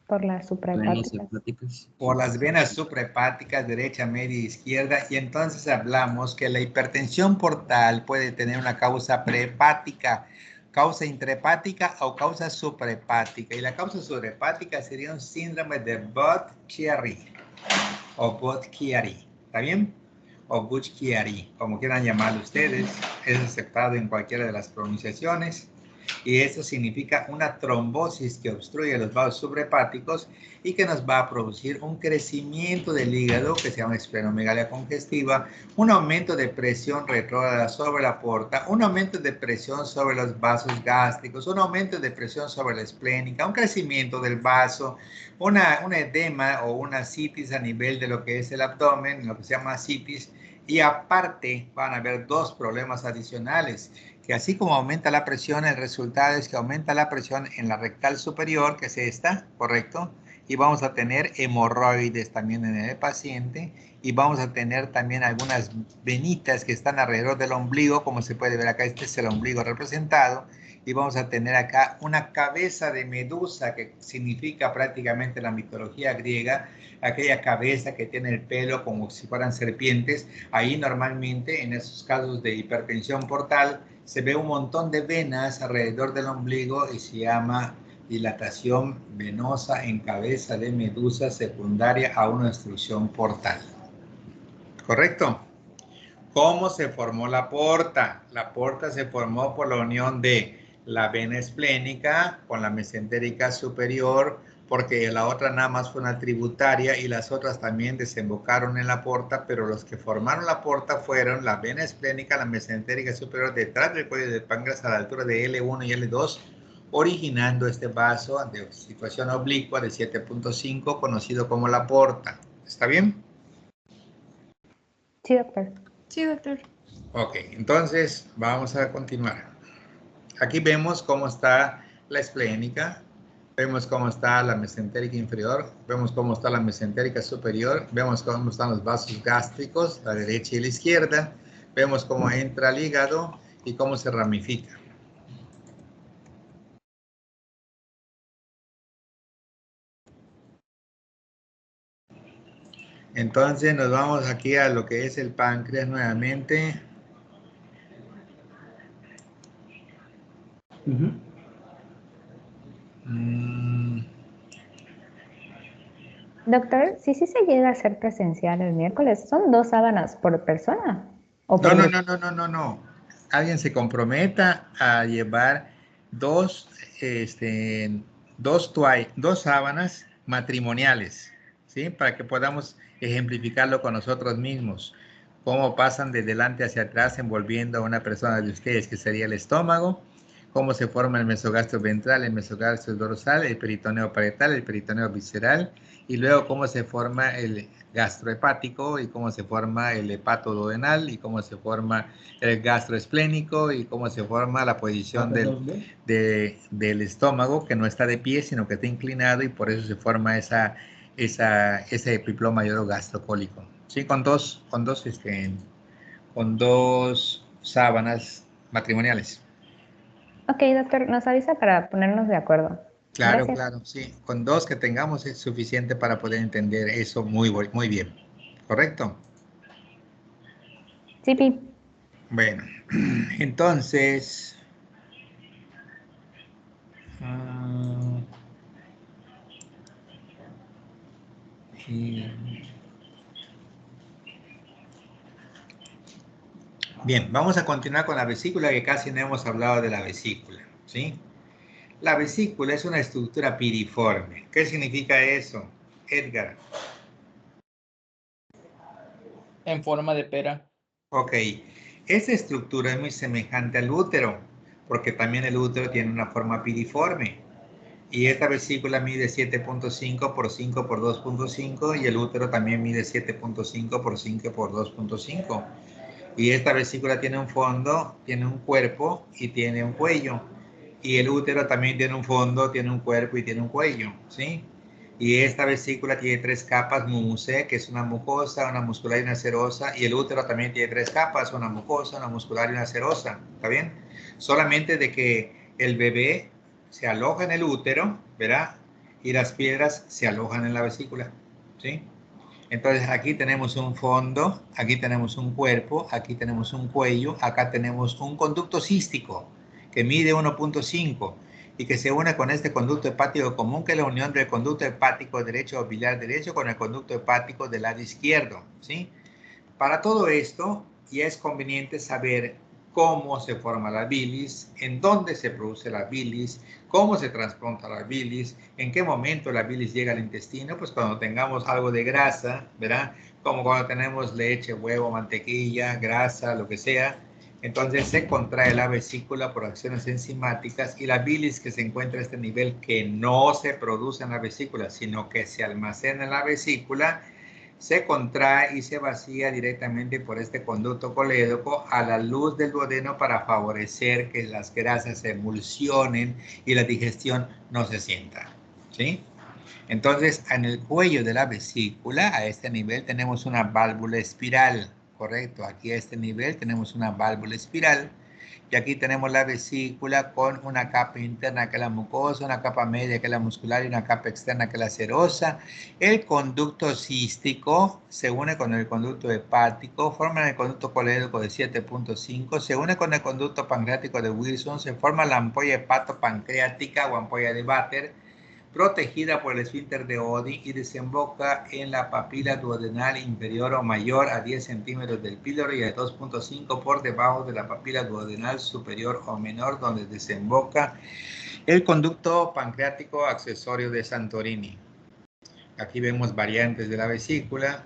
Por las suprahepáticas. Por las venas suprahepáticas, derecha, media e izquierda. Y entonces hablamos que la hipertensión portal puede tener una causa prehepática, causa intrahepática o causa suprahepática. Y la causa suprahepática sería un síndrome de Budd-Chiari o Budd-Chiari. ¿Está bien? O Budd-Chiari, como quieran llamarlo ustedes. Es aceptado en cualquiera de las pronunciaciones. Y eso significa una trombosis que obstruye los vasos suprahepáticos y que nos va a producir un crecimiento del hígado que se llama esplenomegalia congestiva, un aumento de presión retrógrada sobre la porta, un aumento de presión sobre los vasos gástricos, un aumento de presión sobre la esplénica, un crecimiento del vaso, un edema o una ascitis a nivel de lo que es el abdomen, lo que se llama ascitis, y aparte van a haber dos problemas adicionales, que así como aumenta la presión, el resultado es que aumenta la presión en la rectal superior, que es esta, ¿correcto? Y vamos a tener hemorroides también en el paciente y vamos a tener también algunas venitas que están alrededor del ombligo, como se puede ver acá, este es el ombligo representado, y vamos a tener acá una cabeza de medusa, que significa prácticamente la mitología griega, aquella cabeza que tiene el pelo como si fueran serpientes. Ahí normalmente en esos casos de hipertensión portal se ve un montón de venas alrededor del ombligo y se llama dilatación venosa en cabeza de medusa secundaria a una obstrucción portal. ¿Correcto? ¿Cómo se formó la porta? La porta se formó por la unión de la vena esplénica con la mesentérica superior, porque la otra nada más fue una tributaria y las otras también desembocaron en la porta, pero los que formaron la porta fueron la vena esplénica, la mesentérica superior detrás del cuello del páncreas a la altura de L1 y L2, originando este vaso de situación oblicua de 7.5 conocido como la porta. ¿Está bien? Sí, doctor. Sí, doctor. Ok, entonces vamos a continuar. Aquí vemos cómo está la esplénica, vemos cómo está la mesentérica inferior, vemos cómo está la mesentérica superior, vemos cómo están los vasos gástricos, la derecha y la izquierda, vemos cómo entra el hígado y cómo se ramifica. Entonces nos vamos aquí a lo que es el páncreas nuevamente. Doctor, sí se llega a ser presencial el miércoles. ¿Son 2 sábanas por persona? ¿O por No. Alguien se comprometa a llevar dos sábanas matrimoniales, ¿sí? Para que podamos ejemplificarlo con nosotros mismos. Cómo pasan de delante hacia atrás envolviendo a una persona de ustedes, que sería el estómago. Cómo se forma el mesogastro ventral, el mesogastro dorsal, el peritoneo parietal, el peritoneo visceral. Y luego cómo se forma el gastrohepático y cómo se forma el hepatoduodenal y cómo se forma el gastroesplénico y cómo se forma la posición del estómago, que no está de pie, sino que está inclinado, y por eso se forma ese epiploma mayor gastrocólico. Sí, con dos sábanas matrimoniales. Ok, doctor, nos avisa para ponernos de acuerdo. Claro, Gracias. claro, sí. Con dos que tengamos es suficiente para poder entender eso muy bien. ¿Correcto? Sí, Pi. Bueno, entonces... Bien, vamos a continuar con la vesícula, que casi no hemos hablado de la vesícula, ¿sí? La vesícula es una estructura piriforme. ¿Qué significa eso, Edgar? En forma de pera. Ok, esta estructura es muy semejante al útero, porque también el útero tiene una forma piriforme. Y esta vesícula mide 7.5 por 5 por 2.5 y el útero también mide 7.5 por 5 por 2.5. Y esta vesícula tiene un fondo, tiene un cuerpo y tiene un cuello. Y el útero también tiene un fondo, tiene un cuerpo y tiene un cuello, ¿sí? Y esta vesícula tiene 3 capas, mucé, que es una mucosa, una muscular y una serosa. Y el útero también tiene 3 capas, una mucosa, una muscular y una serosa, ¿está bien? Solamente de que el bebé se aloja en el útero, ¿verdad? Y las piedras se alojan en la vesícula, ¿sí? Entonces aquí tenemos un fondo, aquí tenemos un cuerpo, aquí tenemos un cuello, acá tenemos un conducto cístico que mide 1.5 y que se une con este conducto hepático común, que es la unión del conducto hepático derecho o biliar derecho con el conducto hepático del lado izquierdo, ¿sí? Para todo esto, ya es conveniente saber cómo se forma la bilis, en dónde se produce la bilis, cómo se transporta la bilis, en qué momento la bilis llega al intestino, pues cuando tengamos algo de grasa, ¿verdad? Como cuando tenemos leche, huevo, mantequilla, grasa, lo que sea. Entonces se contrae la vesícula por acciones enzimáticas y la bilis que se encuentra a este nivel, que no se produce en la vesícula, sino que se almacena en la vesícula, se contrae y se vacía directamente por este conducto colédoco a la luz del duodeno para favorecer que las grasas se emulsionen y la digestión no se sienta, ¿sí? Entonces, en el cuello de la vesícula, a este nivel, tenemos una válvula espiral, ¿correcto? Aquí a este nivel tenemos una válvula espiral. Y aquí tenemos la vesícula con una capa interna que es la mucosa, una capa media que es la muscular y una capa externa que es la serosa. El conducto cístico se une con el conducto hepático, forman el conducto colédoco de 7.5, se une con el conducto pancreático de Wilson, se forma la ampolla hepatopancreática o ampolla de Vater, protegida por el esfínter de Oddi y desemboca en la papila duodenal inferior o mayor a 10 centímetros del píloro y a 2.5 por debajo de la papila duodenal superior o menor, donde desemboca el conducto pancreático accesorio de Santorini. Aquí vemos variantes de la vesícula.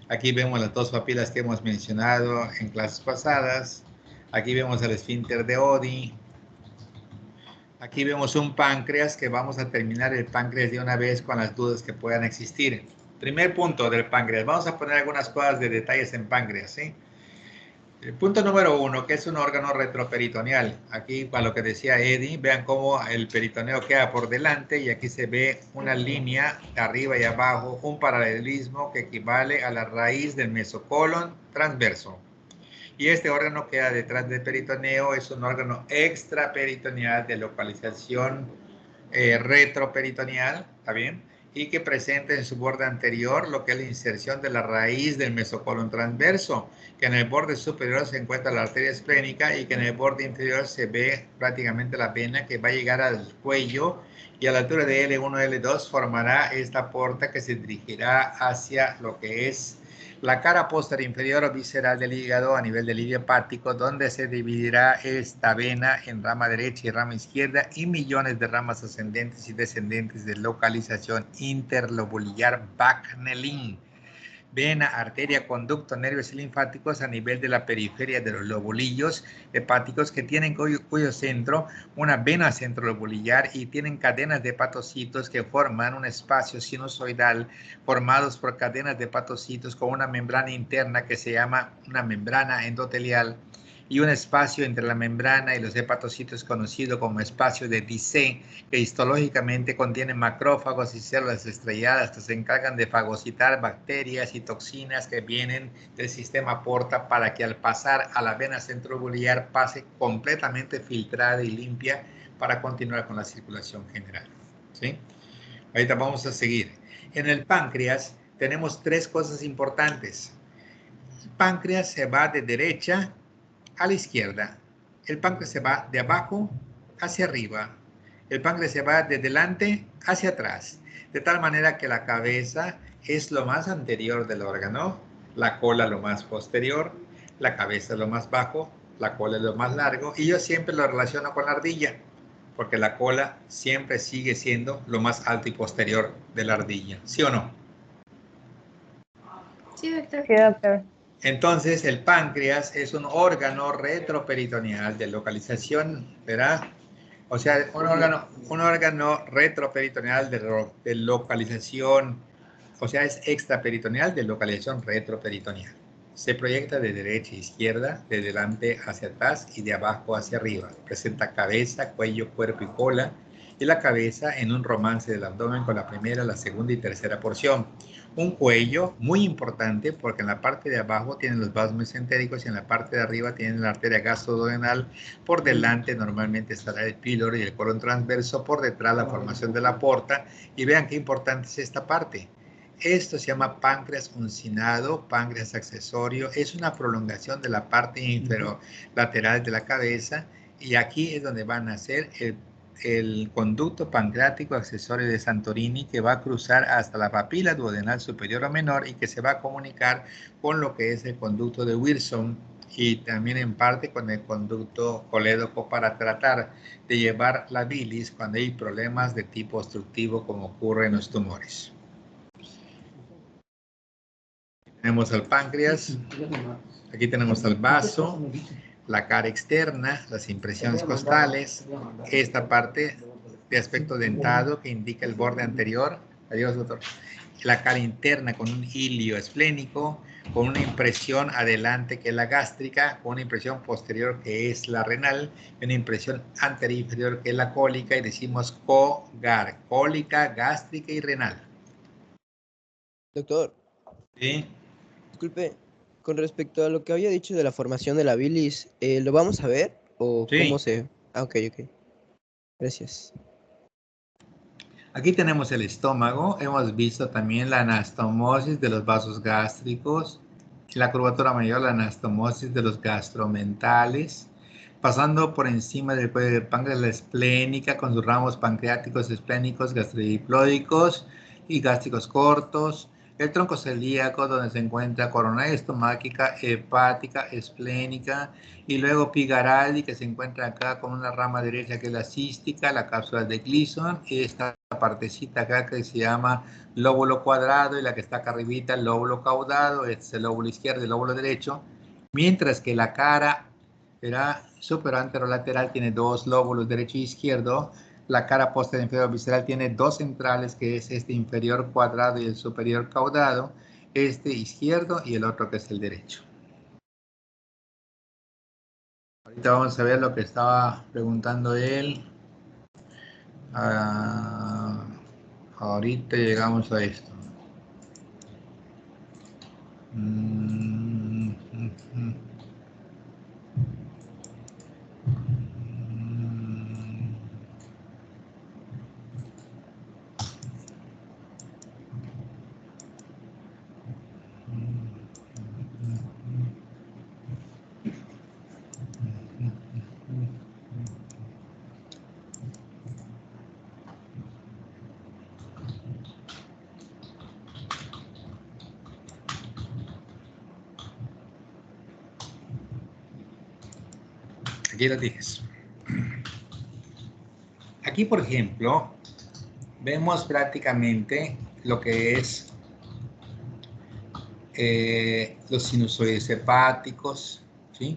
Aquí vemos las dos papilas que hemos mencionado en clases pasadas. Aquí vemos el esfínter de Oddi. Aquí vemos un páncreas, que vamos a terminar el páncreas de una vez con las dudas que puedan existir. Primer punto del páncreas. Vamos a poner algunas cosas de detalles en páncreas, ¿sí? El punto número 1, que es un órgano retroperitoneal. Aquí, para lo que decía Eddie, vean cómo el peritoneo queda por delante y aquí se ve una línea arriba y abajo, un paralelismo que equivale a la raíz del mesocolon transverso. Y este órgano queda detrás del peritoneo, es un órgano extraperitoneal de localización retroperitoneal, ¿está bien? Y que presenta en su borde anterior lo que es la inserción de la raíz del mesocolon transverso, que en el borde superior se encuentra la arteria esplénica y que en el borde inferior se ve prácticamente la vena que va a llegar al cuello y a la altura de L1, L2 formará esta porta que se dirigirá hacia lo que es La cara posterior inferior o visceral del hígado a nivel del hígado hepático, donde se dividirá esta vena en rama derecha y rama izquierda y millones de ramas ascendentes y descendentes de localización interlobular Bacnelin. Vena, arteria, conducto, nervios y linfáticos a nivel de la periferia de los lobulillos hepáticos que tienen cuyo centro una vena centrolobular y tienen cadenas de hepatocitos que forman un espacio sinusoidal formados por cadenas de hepatocitos con una membrana interna que se llama una membrana endotelial y un espacio entre la membrana y los hepatocitos conocido como espacio de Dissé, que histológicamente contiene macrófagos y células estrelladas que se encargan de fagocitar bacterias y toxinas que vienen del sistema porta para que al pasar a la vena centrobular pase completamente filtrada y limpia para continuar con la circulación general. ¿Sí? Ahorita vamos a seguir. En el páncreas tenemos tres cosas importantes. El páncreas se va de derecha a la izquierda. El páncreas se va de abajo hacia arriba. El páncreas se va de delante hacia atrás. De tal manera que la cabeza es lo más anterior del órgano, la cola lo más posterior, la cabeza lo más bajo, la cola es lo más largo. Y yo siempre lo relaciono con la ardilla, porque la cola siempre sigue siendo lo más alto y posterior de la ardilla. ¿Sí o no? Sí, doctor. Sí, doctor. Entonces, el páncreas es un órgano retroperitoneal de localización, ¿verdad? O sea, un órgano retroperitoneal de localización, o sea, es extraperitoneal de localización retroperitoneal. Se proyecta de derecha a izquierda, de delante hacia atrás y de abajo hacia arriba. Presenta cabeza, cuello, cuerpo y cola, y la cabeza en un romance del abdomen con la primera, la segunda y tercera porción. Un cuello muy importante porque en la parte de abajo tienen los vasos mesentéricos y en la parte de arriba tienen la arteria gastroduodenal. Por delante normalmente estará el píloro y el colon transverso, por detrás la formación de la porta. Y vean qué importante es esta parte. Esto se llama páncreas uncinado, páncreas accesorio. Es una prolongación de la parte inferior-lateral de la cabeza. Y aquí es donde van a nacer el conducto pancreático accesorio de Santorini, que va a cruzar hasta la papila duodenal superior o menor y que se va a comunicar con lo que es el conducto de Wilson y también en parte con el conducto colédoco para tratar de llevar la bilis cuando hay problemas de tipo obstructivo como ocurre en los tumores. Tenemos el páncreas, aquí tenemos el vaso, la cara externa, las impresiones costales, esta parte de aspecto dentado que indica el borde anterior, adiós doctor, la cara interna con un hilio esplénico, con una impresión adelante que es la gástrica, con una impresión posterior que es la renal, y una impresión anterior inferior que es la cólica, y decimos COGAR, cólica, gástrica y renal. Doctor, ¿Sí? disculpe, con respecto a lo que había dicho de la formación de la bilis, ¿lo vamos a ver? ¿O Sí. cómo se...? Ah, ok. Gracias. Aquí tenemos el estómago, hemos visto también la anastomosis de los vasos gástricos, la curvatura mayor, la anastomosis de los gastromentales, pasando por encima del cuello del páncreas, la esplénica con sus ramos pancreáticos, esplénicos, gastrodiploicos y gástricos cortos, el tronco celíaco donde se encuentra coronaria estomáquica, hepática, esplénica, y luego Pigaraldi, que se encuentra acá con una rama derecha que es la cística, la cápsula de Gleason, y esta partecita acá que se llama lóbulo cuadrado, y la que está acá arribita, el lóbulo caudado, este es el lóbulo izquierdo y el lóbulo derecho, mientras que la cara superanterolateral tiene dos lóbulos, derecho e izquierdo. La cara posterior inferior visceral tiene dos centrales, que es este inferior cuadrado y el superior caudado, este izquierdo y el otro que es el derecho. Ahorita vamos a ver lo que estaba preguntando él. Ahorita llegamos a esto. Aquí lo tienes. Aquí, por ejemplo, vemos prácticamente lo que es los sinusoides hepáticos, ¿sí?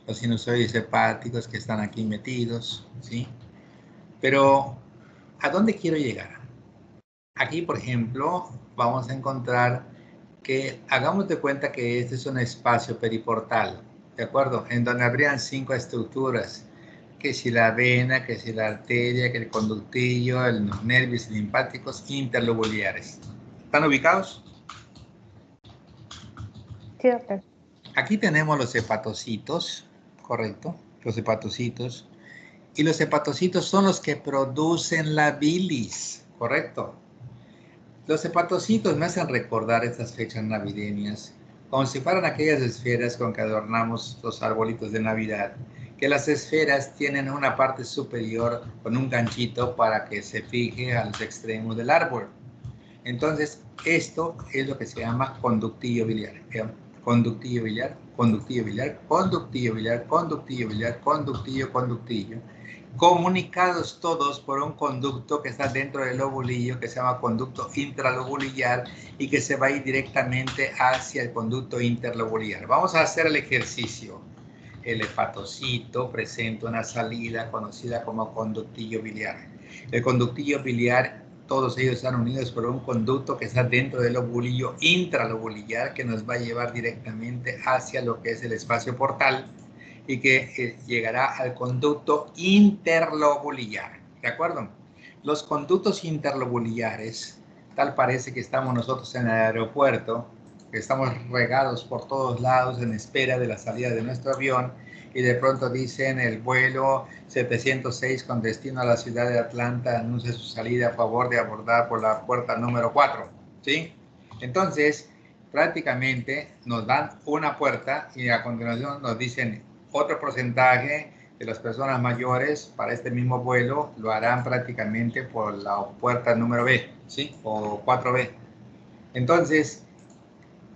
Los sinusoides hepáticos que están aquí metidos, ¿sí? Pero, ¿a dónde quiero llegar? Aquí, por ejemplo, vamos a encontrar que hagamos de cuenta que este es un espacio periportal, ¿de acuerdo? En donde habrían 5 estructuras, que si la vena, que si la arteria, que el conductillo, los nervios linfáticos interlobulares. ¿Están ubicados? Sí, doctor. Aquí tenemos los hepatocitos, ¿correcto? Los hepatocitos. Y los hepatocitos son los que producen la bilis, ¿correcto? Los hepatocitos me hacen recordar estas fechas navideñas, como si fueran aquellas esferas con que adornamos los arbolitos de Navidad, que las esferas tienen una parte superior con un ganchito para que se fije a los extremos del árbol. Entonces, esto es lo que se llama conductillo biliar. Conductillo biliar, conductillo biliar, conductillo biliar, conductillo biliar, conductillo, conductillo. Comunicados todos por un conducto que está dentro del lobulillo, que se llama conducto intralobulillar y que se va a ir directamente hacia el conducto interlobulillar. Vamos a hacer el ejercicio. El hepatocito presenta una salida conocida como conductillo biliar. El conductillo biliar, todos ellos están unidos por un conducto que está dentro del lobulillo intralobulillar que nos va a llevar directamente hacia lo que es el espacio portal y que llegará al conducto interlobulillar, ¿de acuerdo? Los conductos interlobulillares, tal parece que estamos nosotros en el aeropuerto, que estamos regados por todos lados en espera de la salida de nuestro avión y de pronto dicen el vuelo 706 con destino a la ciudad de Atlanta anuncia su salida a favor de abordar por la puerta número 4, ¿sí? Entonces, prácticamente nos dan una puerta y a continuación nos dicen otro porcentaje de las personas mayores para este mismo vuelo lo harán prácticamente por la puerta número B, ¿sí? O 4B. Entonces,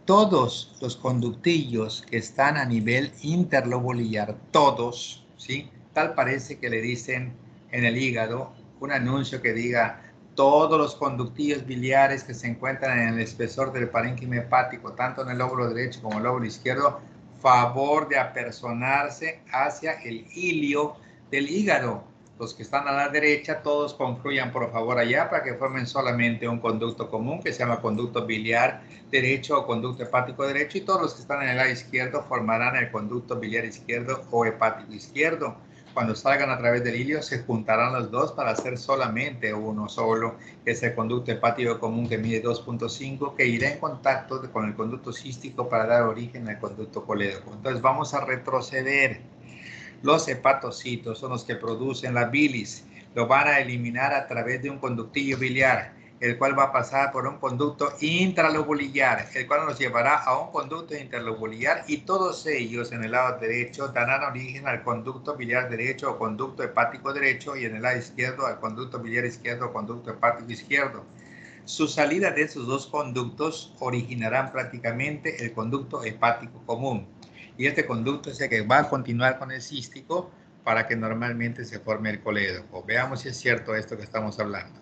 todos los conductillos que están a nivel interlobulillar, todos, ¿sí? Tal parece que le dicen en el hígado un anuncio que diga todos los conductillos biliares que se encuentran en el espesor del parénquima hepático, tanto en el lóbulo derecho como en el lóbulo izquierdo, favor de apersonarse hacia el ilio del hígado. Los que están a la derecha, todos confluyan por favor allá para que formen solamente un conducto común que se llama conducto biliar derecho o conducto hepático derecho, y todos los que están en el lado izquierdo formarán el conducto biliar izquierdo o hepático izquierdo. Cuando salgan a través del ilio se juntarán los dos para hacer solamente uno solo, que es el conducto hepático común que mide 2.5, que irá en contacto con el conducto cístico para dar origen al conducto colédoco. Entonces vamos a retroceder. Los hepatocitos son los que producen la bilis. Lo van a eliminar a través de un conductillo biliar, el cual va a pasar por un conducto intralobulillar, el cual nos llevará a un conducto interlobulillar y todos ellos en el lado derecho darán origen al conducto biliar derecho o conducto hepático derecho y en el lado izquierdo al conducto biliar izquierdo o conducto hepático izquierdo. Su salida de esos dos conductos originarán prácticamente el conducto hepático común. Y este conducto es el que va a continuar con el cístico para que normalmente se forme el colédoco. Veamos si es cierto esto que estamos hablando.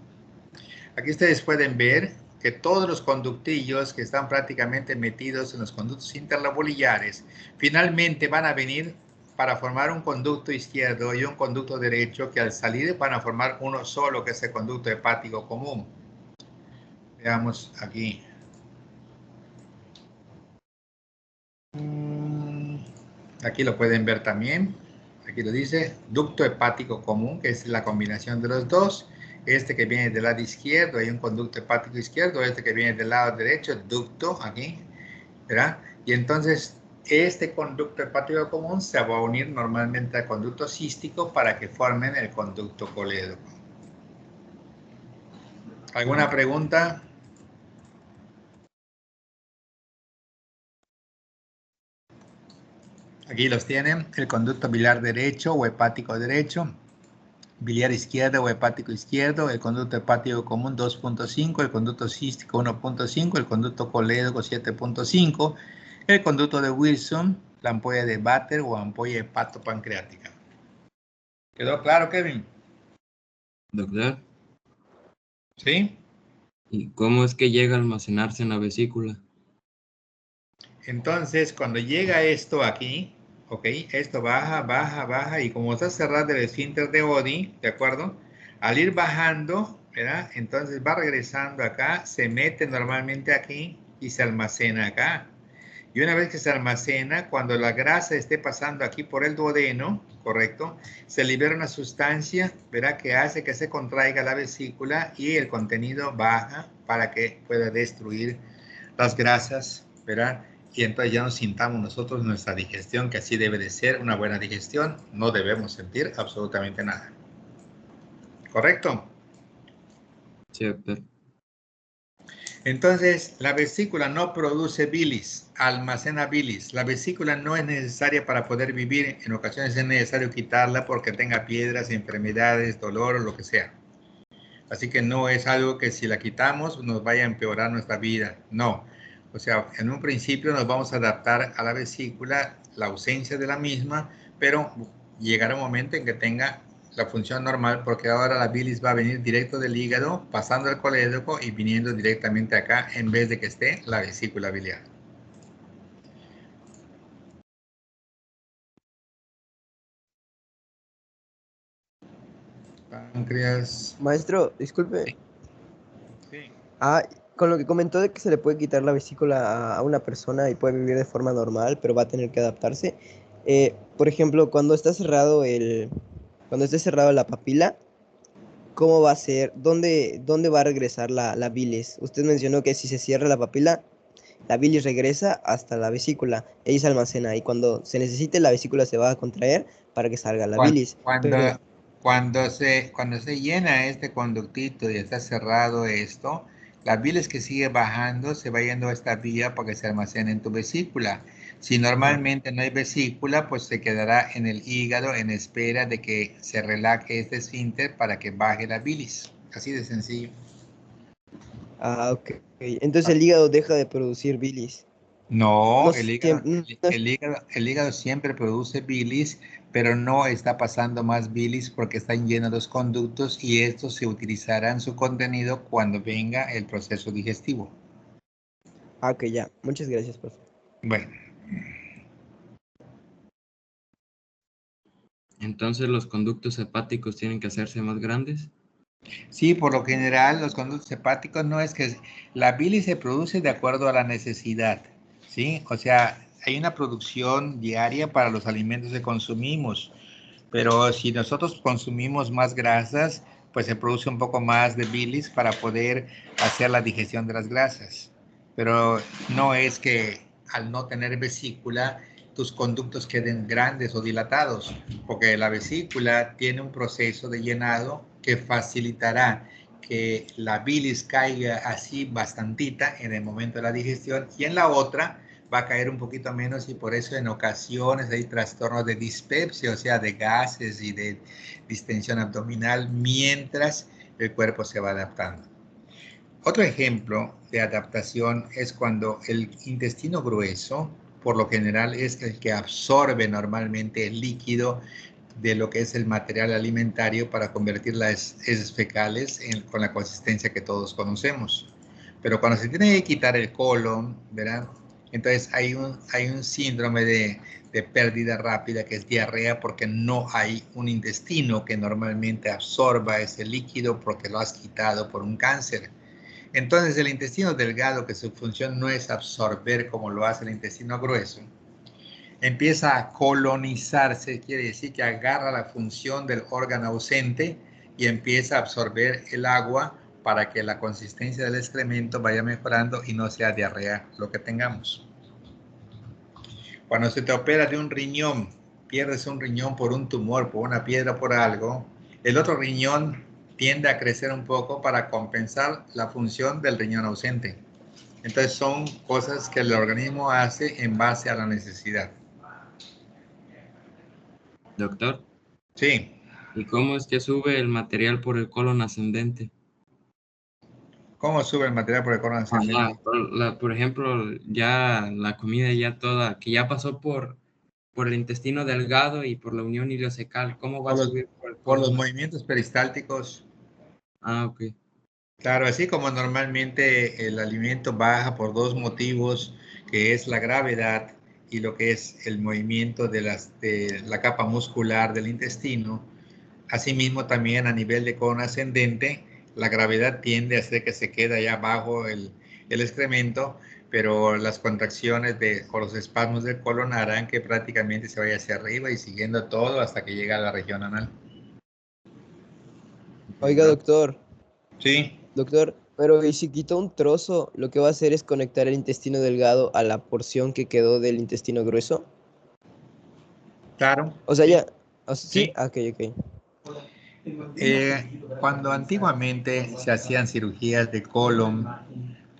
Aquí ustedes pueden ver que todos los conductillos que están prácticamente metidos en los conductos interlobulillares finalmente van a venir para formar un conducto izquierdo y un conducto derecho que al salir van a formar uno solo, que es el conducto hepático común. Veamos aquí. Aquí lo pueden ver también. Aquí lo dice, ducto hepático común, que es la combinación de los dos. Este que viene del lado izquierdo, hay un conducto hepático izquierdo. Este que viene del lado derecho, ducto, aquí, ¿verdad? Y entonces, este conducto hepático común se va a unir normalmente al conducto cístico para que formen el conducto colédoco. ¿Alguna pregunta? Aquí los tienen, el conducto biliar derecho o hepático derecho, biliar izquierdo o hepático izquierdo, el conducto hepático común 2.5, el conducto cístico 1.5, el conducto colédoco 7.5, el conducto de Wilson, la ampolla de Vater o ampolla hepatopancreática. ¿Quedó claro, Kevin? Doctor, ¿Sí? ¿y cómo es que llega a almacenarse en la vesícula? Entonces, cuando llega esto aquí, ¿ok? Esto baja, baja, baja, y como está cerrado el esfínter de Oddi, ¿de acuerdo? Al ir bajando, ¿verdad? Entonces va regresando acá, se mete normalmente aquí y se almacena acá. Y una vez que se almacena, cuando la grasa esté pasando aquí por el duodeno, ¿correcto? Se libera una sustancia, ¿verdad? Que hace que se contraiga la vesícula y el contenido baja para que pueda destruir las grasas, ¿verdad? Y entonces ya nos sintamos nosotros nuestra digestión, que así debe de ser una buena digestión. No debemos sentir absolutamente nada. ¿Correcto? Sí, doctor. Entonces, la vesícula no produce bilis, almacena bilis. La vesícula no es necesaria para poder vivir. En ocasiones es necesario quitarla porque tenga piedras, enfermedades, dolor o lo que sea. Así que no es algo que si la quitamos nos vaya a empeorar nuestra vida. No. O sea, en un principio nos vamos a adaptar a la vesícula, la ausencia de la misma, pero llegará un momento en que tenga la función normal, porque ahora la bilis va a venir directo del hígado, pasando el colédoco y viniendo directamente acá en vez de que esté la vesícula biliar. Páncreas. Maestro, disculpe. Sí. Sí. Ah, con lo que comentó de que se le puede quitar la vesícula a una persona y puede vivir de forma normal, pero va a tener que adaptarse. Por ejemplo, cuando está cerrado cuando esté cerrado la papila, ¿cómo va a ser? ¿Dónde va a regresar la bilis? Usted mencionó que si se cierra la papila, la bilis regresa hasta la vesícula, ella se almacena y cuando se necesite la vesícula se va a contraer para que salga la bilis. Pero Cuando se llena este conductito y está cerrado esto, la bilis que sigue bajando se va yendo a esta vía para que se almacene en tu vesícula. Si normalmente no hay vesícula, pues se quedará en el hígado en espera de que se relaje este esfínter para que baje la bilis. Así de sencillo. ok. Entonces el hígado deja de producir bilis. No, No siempre, el hígado siempre produce bilis, pero no está pasando más bilis porque están llenos los conductos y estos se utilizarán su contenido cuando venga el proceso digestivo. ok, ya. Muchas gracias, profe. Bueno, Entonces los conductos hepáticos tienen que hacerse más grandes. sí, por lo general los conductos hepáticos no es que la bilis se produce de acuerdo a la necesidad, ¿sí? O sea, hay una producción diaria para los alimentos que consumimos. Pero si nosotros consumimos más grasas, pues se produce un poco más de bilis para poder hacer la digestión de las grasas. Pero no es que al no tener vesícula, tus conductos queden grandes o dilatados, porque la vesícula tiene un proceso de llenado que facilitará que la bilis caiga así bastantita en el momento de la digestión y en la otra va a caer un poquito menos y por eso en ocasiones hay trastornos de dispepsia, o sea, de gases y de distensión abdominal mientras el cuerpo se va adaptando. Otro ejemplo de adaptación es cuando el intestino grueso, por lo general, es el que absorbe normalmente el líquido de lo que es el material alimentario para convertir las heces fecales con la consistencia que todos conocemos. Pero cuando se tiene que quitar el colon, ¿verdad? Entonces hay un síndrome de pérdida rápida que es diarrea porque no hay un intestino que normalmente absorba ese líquido porque lo has quitado por un cáncer. Entonces el intestino delgado, que su función no es absorber como lo hace el intestino grueso, empieza a colonizarse, quiere decir que agarra la función del órgano ausente y empieza a absorber el agua para que la consistencia del excremento vaya mejorando y no sea diarrea lo que tengamos. Cuando se te opera de un riñón, pierdes un riñón por un tumor, por una piedra, por algo, el otro riñón tiende a crecer un poco para compensar la función del riñón ausente. Entonces son cosas que el organismo hace en base a la necesidad. Doctor, Sí. ¿y cómo es que sube el material por el colon ascendente? ¿Cómo sube el material por el colon ascendente? Por ejemplo, ya la comida ya toda, que ya pasó por por el intestino delgado y por la unión ileocecal. ¿Cómo va a subir por el Por los colon? movimientos peristálticos. Ah, ok. Claro, así como normalmente el alimento baja por dos motivos, que es la gravedad y lo que es el movimiento de la capa muscular del intestino. Asimismo, también a nivel de colon ascendente, la gravedad tiende a hacer que se quede allá abajo el excremento, pero las contracciones o los espasmos del colon harán que prácticamente se vaya hacia arriba y siguiendo todo hasta que llega a la región anal. Oiga, doctor, Sí, pero ¿y si quito un trozo, lo que va a hacer es conectar el intestino delgado a la porción que quedó del intestino grueso? claro. O sea, ya, ¿sí? Sí. Ah, ok, ok. Cuando antiguamente se hacían cirugías de colon,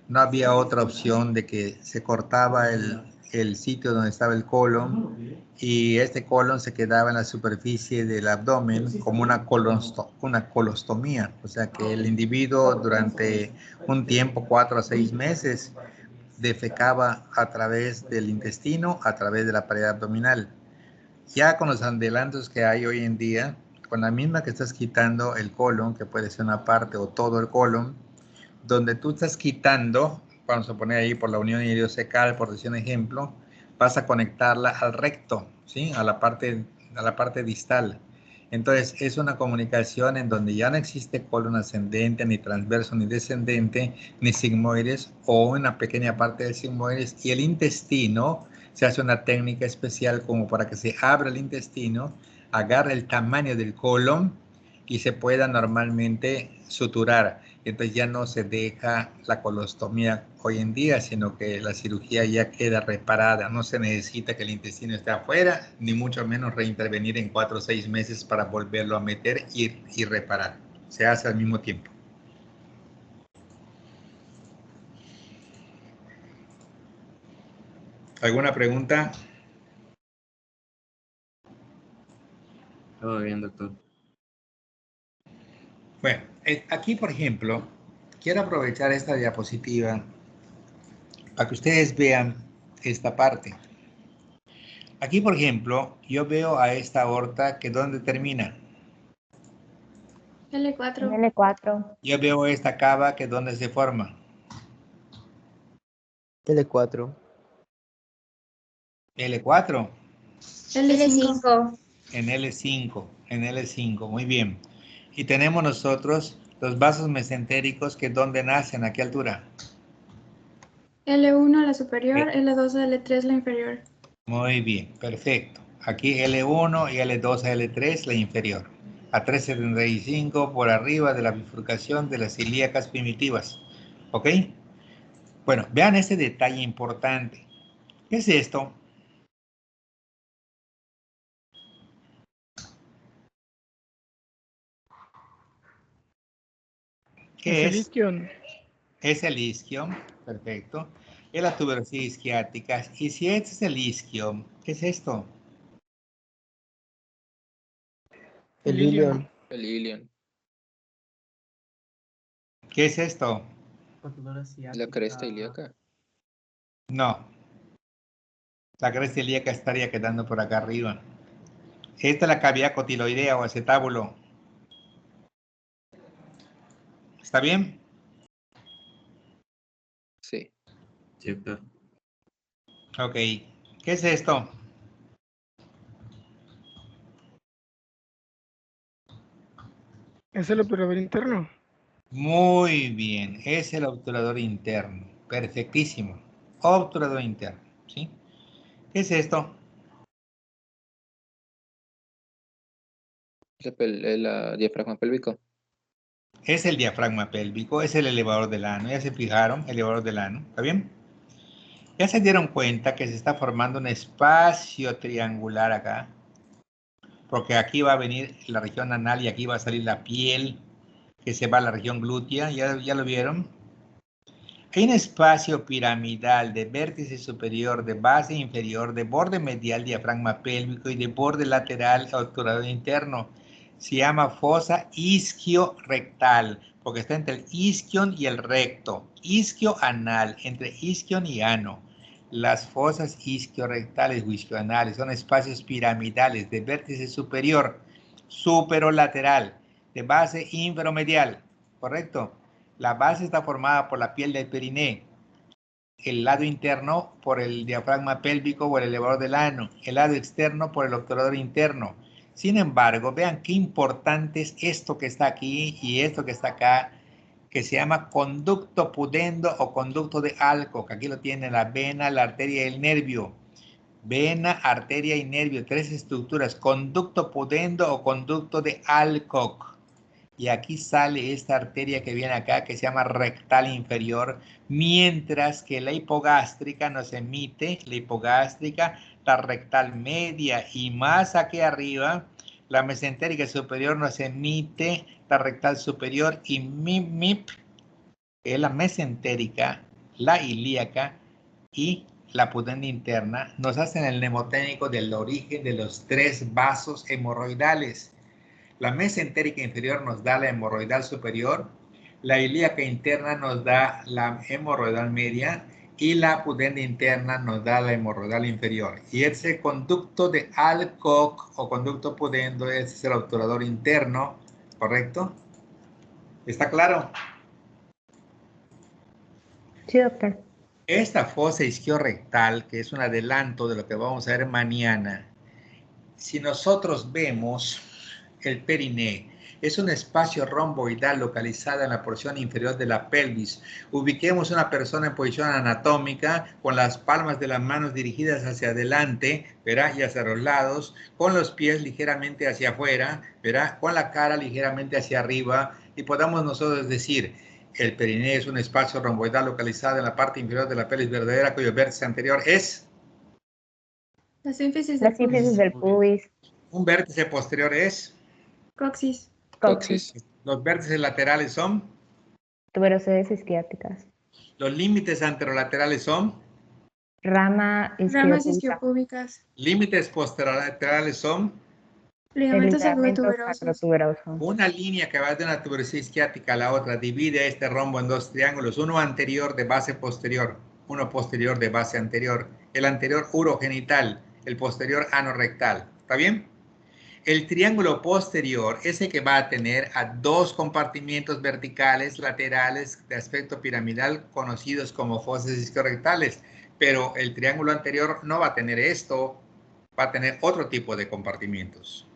no había otra opción de que se cortaba el sitio donde estaba el colon y este colon se quedaba en la superficie del abdomen como una colostomía. O sea que el individuo durante un tiempo, 4 a 6 meses, defecaba a través del intestino, a través de la pared abdominal. Ya con los adelantos que hay hoy en día, con la misma que estás quitando el colon, que puede ser una parte o todo el colon, donde tú estás quitando, vamos a poner ahí por la unión iliocecal, por decir un ejemplo, vas a conectarla al recto, ¿sí? A la parte distal. Entonces, es una comunicación en donde ya no existe colon ascendente, ni transverso, ni descendente, ni sigmoides, o una pequeña parte de sigmoides, y el intestino, se hace una técnica especial como para que se abra el intestino, agarre el tamaño del colon y se pueda normalmente suturar. Entonces ya no se deja la colostomía hoy en día, sino que la cirugía ya queda reparada. No se necesita que el intestino esté afuera, ni mucho menos reintervenir en 4 o 6 meses para volverlo a meter y reparar. Se hace al mismo tiempo. ¿Alguna pregunta? Todo bien, doctor. Bueno, aquí por ejemplo, quiero aprovechar esta diapositiva para que ustedes vean esta parte. Aquí, por ejemplo, yo veo a esta aorta que ¿dónde termina? L4. L4. Yo veo esta cava que ¿dónde se forma? L4. L4. L5. En L5, en L5, muy bien. Y tenemos nosotros los vasos mesentéricos que ¿dónde nacen? ¿A qué altura? L1 la superior, L2 a L3 la inferior. Muy bien, perfecto. Aquí L1 y L2 a L3 la inferior. A 375 por arriba de la bifurcación de las ilíacas primitivas. ¿Ok? Bueno, vean este detalle importante. ¿Qué es esto? ¿Qué Es el es? isquion. Es el isquio, perfecto. Es la tuberosidad isquiática. Y si este es el isquio, ¿qué es esto? El El ilion. ilion. El ilion. ¿Qué es esto? La cresta ilíaca. No, la cresta ilíaca estaría quedando por acá arriba. Esta es la cavidad cotiloidea o acetábulo. ¿Está bien? Sí. Sí, doctor. Ok. ¿Qué es esto? Es el obturador interno. Muy bien, es el obturador interno. Perfectísimo. Obturador interno, ¿sí? ¿Qué es esto? El diafragma pélvico. Es el diafragma pélvico, es el elevador del ano. ¿Ya se fijaron? Elevador del ano, ¿está bien? Ya se dieron cuenta que se está formando un espacio triangular acá, porque aquí va a venir la región anal y aquí va a salir la piel que se va a la región glútea. ¿Ya lo vieron? Hay un espacio piramidal de vértice superior, de base inferior, de borde medial, diafragma pélvico y de borde lateral, obturador interno. Se llama fosa isquio-rectal, porque está entre el isquion y el recto. Isquio anal, entre isquion y ano. Las fosas isquiorrectales o isquioanales son espacios piramidales de vértice superior, superolateral, de base inferomedial, ¿correcto? La base está formada por la piel del periné, el lado interno por el diafragma pélvico o el elevador del ano, el lado externo por el obturador interno. Sin embargo, vean qué importante es esto que está aquí y esto que está acá, que se llama conducto pudendo o conducto de Alcock. Aquí lo tiene la vena, la arteria y el nervio. Vena, arteria y nervio, tres estructuras, conducto pudendo o conducto de Alcock. Y aquí sale esta arteria que viene acá, que se llama rectal inferior, mientras que la hipogástrica nos emite, la hipogástrica, la rectal media, y más aquí arriba, la mesentérica superior nos emite la rectal superior, y MIP, que es la mesentérica, la ilíaca y la pudenda interna, nos hacen el mnemotécnico del origen de los tres vasos hemorroidales. La mesentérica inferior nos da la hemorroidal superior, la ilíaca interna nos da la hemorroidal media y la pudenda interna nos da la hemorroidal inferior. Y ese conducto de Alcock o conducto pudendo es el obturador interno, ¿correcto? ¿Está claro? Sí, doctor. Esta fosa isquiorrectal, que es un adelanto de lo que vamos a ver mañana, si nosotros vemos el periné, es un espacio romboidal localizado en la porción inferior de la pelvis. Ubiquemos una persona en posición anatómica con las palmas de las manos dirigidas hacia adelante, ¿verá? Y hacia los lados, con los pies ligeramente hacia afuera, ¿verá? Con la cara ligeramente hacia arriba, y podamos nosotros decir, el periné es un espacio romboidal localizado en la parte inferior de la pelvis verdadera cuyo vértice anterior es La sínfisis La del sínfisis pubis. del pubis. un vértice posterior es Coxis. Coxis. los vértices laterales son Tuberosedes isquiáticas. los límites anterolaterales son Rama Ramas isquiopúbica. isquiopúbicas. límites posterolaterales son El Ligamento ligamento sacrotuberosos. sacrotuberoso. una línea que va de una tuberosidad isquiática a la otra, divide este rombo en dos triángulos, uno anterior de base posterior, uno posterior de base anterior, el anterior urogenital, el posterior anorrectal. ¿Está bien? El triángulo posterior es el que va a tener a dos compartimientos verticales laterales de aspecto piramidal conocidos como fosas isquiorrectales, pero el triángulo anterior no va a tener esto, va a tener otro tipo de compartimientos.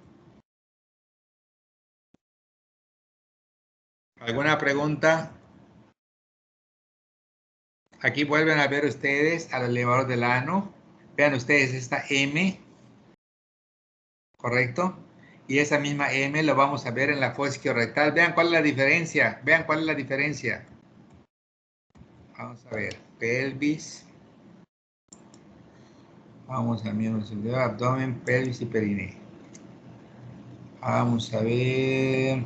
¿Alguna pregunta? Aquí vuelven a ver ustedes al elevador del ano. Vean ustedes esta M, ¿correcto? Y esa misma M lo vamos a ver en la fosa isquiorrectal. Vean cuál es la diferencia. Vean cuál es la diferencia. Vamos a ver. Pelvis. Vamos a miembro superior, abdomen, pelvis y periné. Vamos a ver.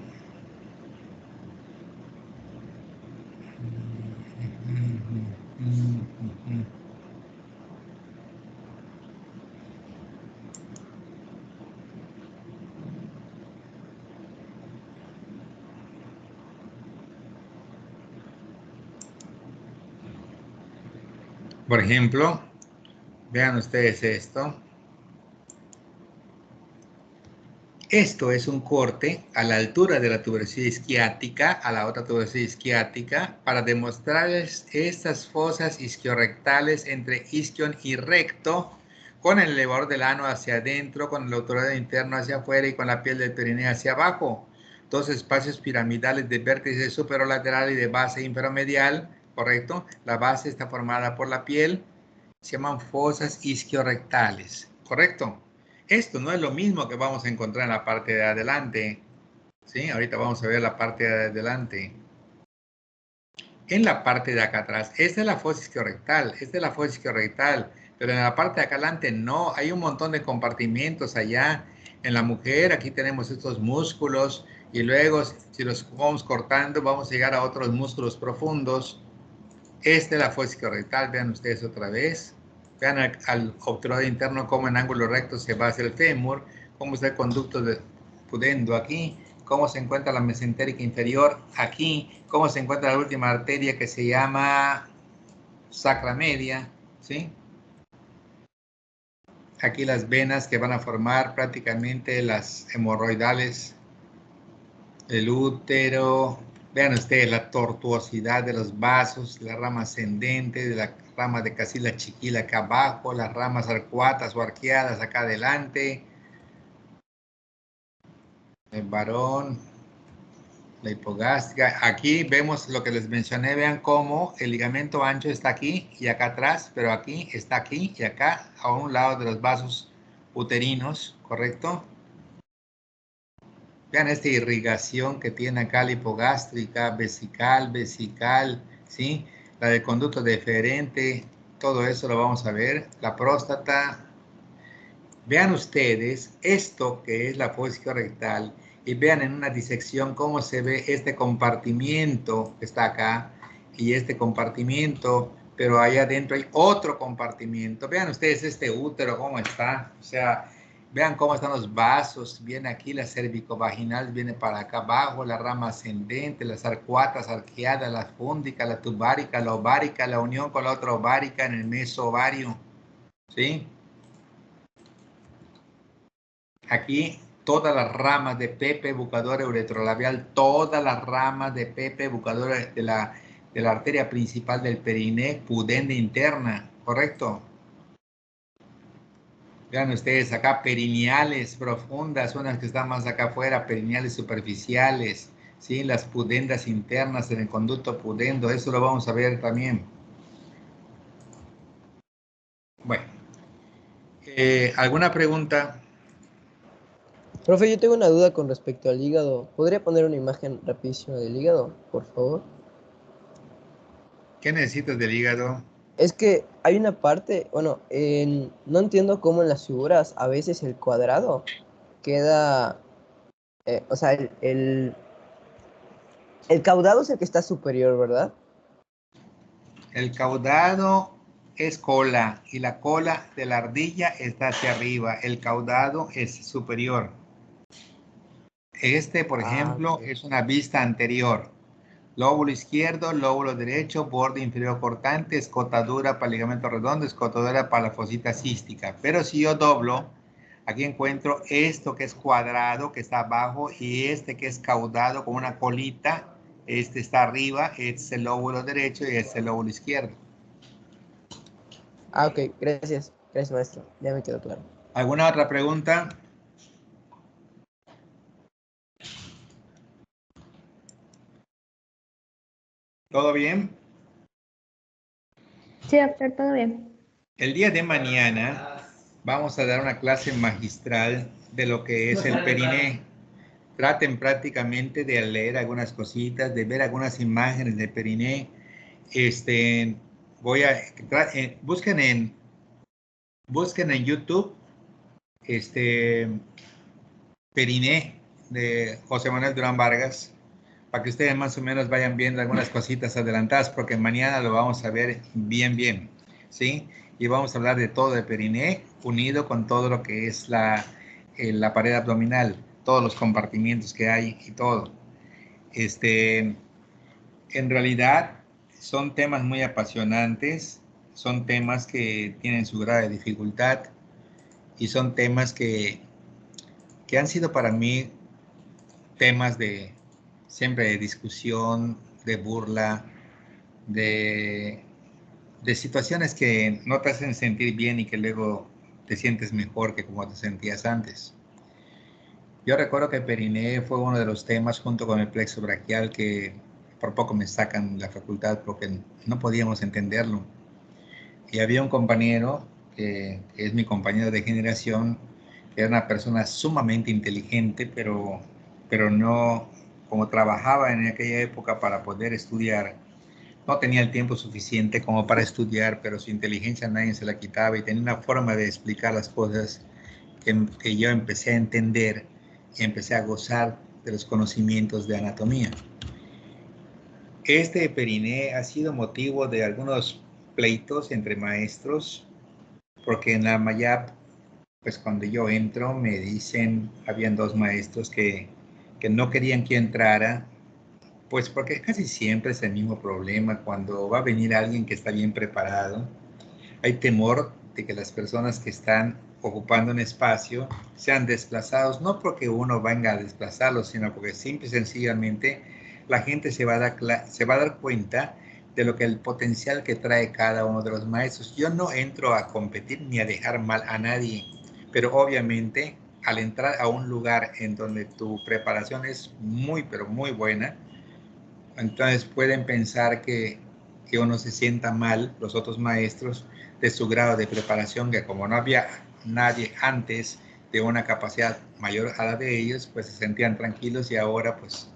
Por ejemplo, vean ustedes esto. Esto es un corte a la altura de la tuberosidad isquiática, a la otra tuberosidad isquiática, para demostrarles estas fosas isquiorrectales entre isquion y recto, con el elevador del ano hacia adentro, con el obturador interno hacia afuera y con la piel del periné hacia abajo. Dos espacios piramidales de vértice superolateral y de base inferomedial, ¿correcto? La base está formada por la piel, se llaman fosas isquiorrectales, ¿correcto? Esto no es lo mismo que vamos a encontrar en la parte de adelante, ¿sí? Ahorita vamos a ver la parte de adelante. En la parte de acá atrás, esta es la fosa isquiorrectal, esta es la fosa isquiorrectal, pero en la parte de acá adelante no, hay un montón de compartimentos allá. En la mujer, aquí tenemos estos músculos, y luego, si los vamos cortando, vamos a llegar a otros músculos profundos. Esta es la fosa isquiorrectal, vean ustedes otra vez. Vean al obturador interno cómo en ángulo recto se va hacia el fémur, cómo está el conducto de pudendo aquí, cómo se encuentra la mesentérica inferior aquí, cómo se encuentra la última arteria que se llama sacra media, ¿sí? aquí las venas que van a formar prácticamente las hemorroidales, el útero. Vean ustedes la tortuosidad de los vasos, la rama ascendente, de la rama de casilla chiquila acá abajo, las ramas arcuatas o arqueadas acá adelante. El varón, la hipogástrica. Aquí vemos lo que les mencioné. Vean cómo el ligamento ancho está aquí y acá atrás, pero aquí está aquí y acá a un lado de los vasos uterinos, ¿correcto? Vean esta irrigación que tiene acá la hipogástrica, vesical, ¿sí? La del conducto deferente, todo eso lo vamos a ver. La próstata. Vean ustedes esto que es la fosa rectal y vean en una disección cómo se ve este compartimiento que está acá y este compartimiento, pero allá adentro hay otro compartimiento. Vean ustedes este útero cómo está, o sea, vean cómo están los vasos, viene aquí la cervicovaginal, viene para acá abajo, la rama ascendente, las arcuatas arqueadas, la fúndica, la tubárica, la ovárica, la unión con la otra ovárica en el mesovario, ¿sí? Aquí todas las ramas de Pepe bucadora uretrolabial, todas las ramas de Pepe bucadora de la arteria principal del periné, pudenda interna, ¿correcto? Vean ustedes acá, perineales profundas, unas que están más acá afuera, perineales superficiales, ¿sí? Las pudendas internas en el conducto pudendo, eso lo vamos a ver también. Bueno, ¿alguna pregunta? Profe, yo tengo una duda con respecto al hígado. ¿Podría poner una imagen rapidísima del hígado, por favor? ¿Qué necesitas del hígado? Es que hay una parte, bueno, no entiendo cómo en las figuras a veces el cuadrado queda, o sea, el caudado es el que está superior, ¿verdad? El caudado es cola y la cola de la ardilla está hacia arriba. El caudado es superior. Este, por ejemplo, Ok. es una vista anterior. Lóbulo izquierdo, lóbulo derecho, borde inferior cortante, escotadura para el ligamento redondo, escotadura para la fosita cística. Pero si yo doblo, aquí encuentro esto que es cuadrado, que está abajo, y este que es caudado con una colita. Este está arriba, este es el lóbulo derecho y este es el lóbulo izquierdo. Ah, ok, gracias. Gracias, maestro. Ya me quedó claro. ¿Alguna otra pregunta? ¿Todo bien? Sí, doctor, todo bien. El día de mañana vamos a dar una clase magistral de lo que es el periné. Traten prácticamente de leer algunas cositas, de ver algunas imágenes de periné. Busquen en YouTube periné de José Manuel Durán Vargas, para que ustedes más o menos vayan viendo algunas cositas adelantadas, porque mañana lo vamos a ver bien, ¿sí? Y vamos a hablar de todo el periné, unido con todo lo que es la pared abdominal, todos los compartimientos que hay y todo. En realidad son temas muy apasionantes, son temas que tienen su grado de dificultad y son temas que han sido para mí temas de siempre de discusión, de burla, de situaciones que no te hacen sentir bien y que luego te sientes mejor que como te sentías antes. Yo recuerdo que periné fue uno de los temas junto con el plexo braquial que por poco me sacan la facultad porque no podíamos entenderlo. Y había un compañero que es mi compañero de generación, que era una persona sumamente inteligente, pero no, como trabajaba en aquella época para poder estudiar, no tenía el tiempo suficiente como para estudiar, pero su inteligencia nadie se la quitaba y tenía una forma de explicar las cosas que yo empecé a entender y empecé a gozar de los conocimientos de anatomía. Este periné ha sido motivo de algunos pleitos entre maestros, porque en la Mayap, pues cuando yo entro, me dicen, habían dos maestros que no querían que yo entrara, pues porque casi siempre es el mismo problema. Cuando va a venir alguien que está bien preparado, hay temor de que las personas que están ocupando un espacio, sean desplazados, no porque uno venga a desplazarlos, sino porque simple y sencillamente la gente se va a dar cuenta de lo que el potencial que trae cada uno de los maestros. Yo no entro a competir ni a dejar mal a nadie, pero obviamente al entrar a un lugar en donde tu preparación es muy, pero muy buena, entonces pueden pensar que uno se sienta mal, los otros maestros, de su grado de preparación, que como no había nadie antes de una capacidad mayor a la de ellos, pues se sentían tranquilos y ahora pues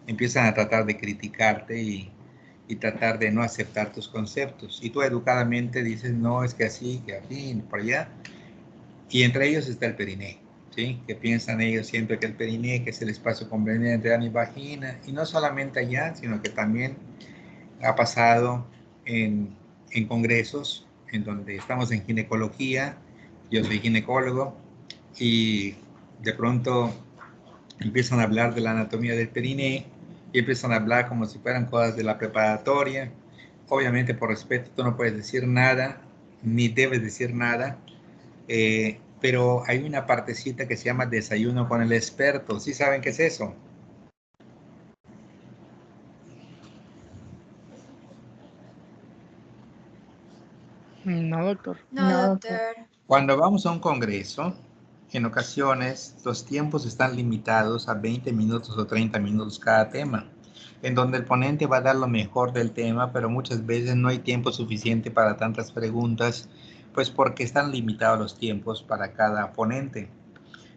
empiezan a tratar de criticarte y tratar de no aceptar tus conceptos. Y tú educadamente dices, no, es que así, que aquí, por allá. Y entre ellos está el periné, ¿sí? Que piensan ellos siempre que el periné, que es el espacio conveniente entre la vagina, y no solamente allá, sino que también ha pasado en congresos en donde estamos en ginecología, yo soy ginecólogo, y de pronto empiezan a hablar de la anatomía del periné, y empiezan a hablar como si fueran cosas de la preparatoria. Obviamente, por respeto, tú no puedes decir nada, ni debes decir nada, pero hay una partecita que se llama desayuno con el experto. ¿Sí saben qué es eso? No, doctor. No, doctor. Cuando vamos a un congreso, en ocasiones los tiempos están limitados a 20 minutos o 30 minutos cada tema, en donde el ponente va a dar lo mejor del tema, pero muchas veces no hay tiempo suficiente para tantas preguntas, pues porque están limitados los tiempos para cada ponente.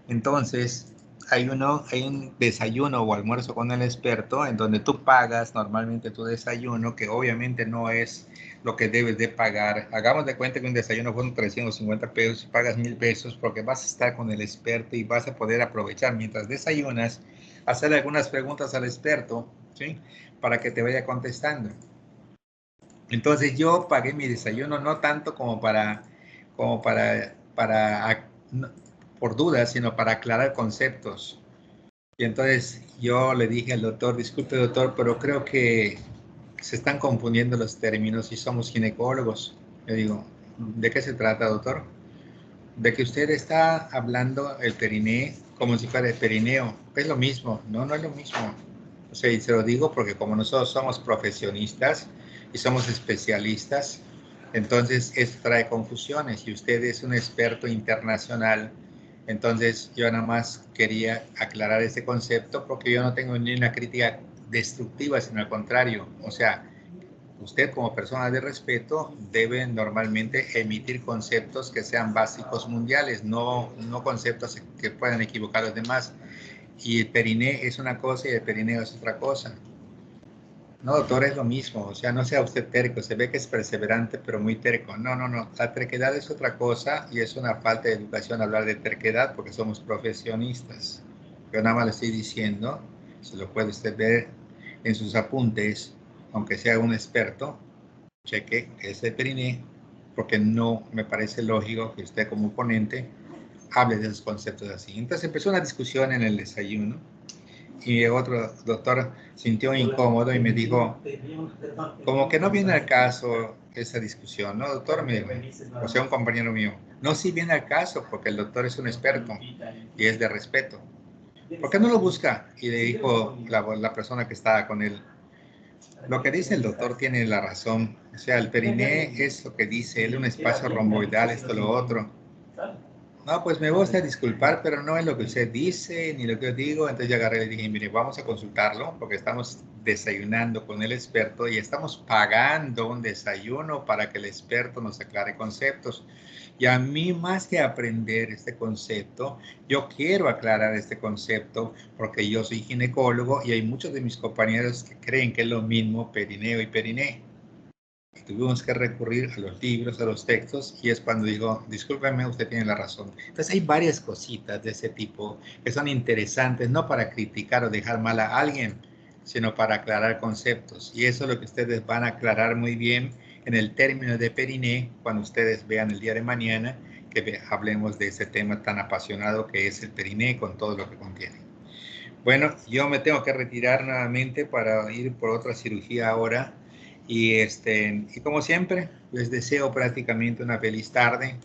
Entonces, hay un desayuno o almuerzo con el experto en donde tú pagas normalmente tu desayuno, que obviamente no es lo que debes de pagar. Hagamos de cuenta que un desayuno fueron 350 pesos y pagas 1000 pesos porque vas a estar con el experto y vas a poder aprovechar mientras desayunas, hacerle algunas preguntas al experto, ¿sí? Para que te vaya contestando. Entonces yo pagué mi desayuno no tanto por dudas, sino para aclarar conceptos. Y entonces yo le dije al doctor, disculpe doctor, pero creo que se están confundiendo los términos y somos ginecólogos. Le digo, ¿de qué se trata, doctor? De que usted está hablando el periné como si fuera el perineo. Es lo mismo, no es lo mismo. O sea, y se lo digo porque como nosotros somos profesionistas y somos especialistas, entonces esto trae confusiones y usted es un experto internacional. Entonces yo nada más quería aclarar este concepto porque yo no tengo ni una crítica destructiva, sino al contrario. O sea, usted como persona de respeto debe normalmente emitir conceptos que sean básicos mundiales, no conceptos que puedan equivocar a los demás. Y el periné es una cosa y el perineo es otra cosa. No, doctor, es lo mismo. O sea, no sea usted terco. Se ve que es perseverante, pero muy terco. No. La terquedad es otra cosa y es una falta de educación hablar de terquedad porque somos profesionistas. Yo nada más le estoy diciendo, se lo puede usted ver en sus apuntes, aunque sea un experto, cheque ese periné, porque no me parece lógico que usted como ponente hable de esos conceptos así. Entonces empezó una discusión en el desayuno y otro doctor sintió incómodo y me dijo, como que no viene al caso esa discusión, ¿no, doctor? Me dijo, o sea, un compañero mío. No, sí viene al caso porque el doctor es un experto y es de respeto. ¿Por qué no lo busca? Y le dijo la persona que estaba con él, lo que dice el doctor tiene la razón. O sea, el periné es lo que dice él, un espacio romboidal, esto, lo otro. No, pues me gusta disculpar, pero no es lo que usted dice ni lo que yo digo. Entonces yo agarré y le dije, mire, vamos a consultarlo porque estamos desayunando con el experto y estamos pagando un desayuno para que el experto nos aclare conceptos. Y a mí, más que aprender este concepto, yo quiero aclarar este concepto porque yo soy ginecólogo y hay muchos de mis compañeros que creen que es lo mismo perineo y periné. Y tuvimos que recurrir a los libros, a los textos, y es cuando digo, discúlpeme, usted tiene la razón. Entonces hay varias cositas de ese tipo que son interesantes, no para criticar o dejar mal a alguien, sino para aclarar conceptos. Y eso es lo que ustedes van a aclarar muy bien en el término de periné, cuando ustedes vean el día de mañana que hablemos de ese tema tan apasionado que es el periné con todo lo que contiene. Bueno, yo me tengo que retirar nuevamente para ir por otra cirugía ahora. Y como siempre, les deseo prácticamente una feliz tarde.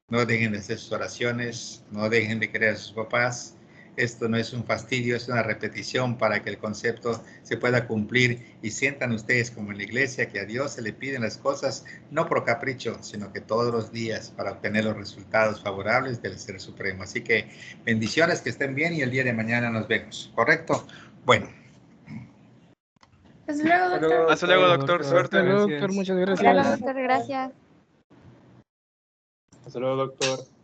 No dejen de hacer sus oraciones, no dejen de querer a sus papás. Esto no es un fastidio, es una repetición para que el concepto se pueda cumplir y sientan ustedes como en la iglesia que a Dios se le piden las cosas no por capricho, sino que todos los días para obtener los resultados favorables del Ser Supremo. Así que bendiciones, que estén bien y el día de mañana nos vemos. ¿Correcto? Bueno. Hasta luego, doctor. Hasta luego, doctor. Suerte. Hasta luego, doctor. Muchas Hasta gracias. luego, doctor, gracias. Hasta luego, doctor.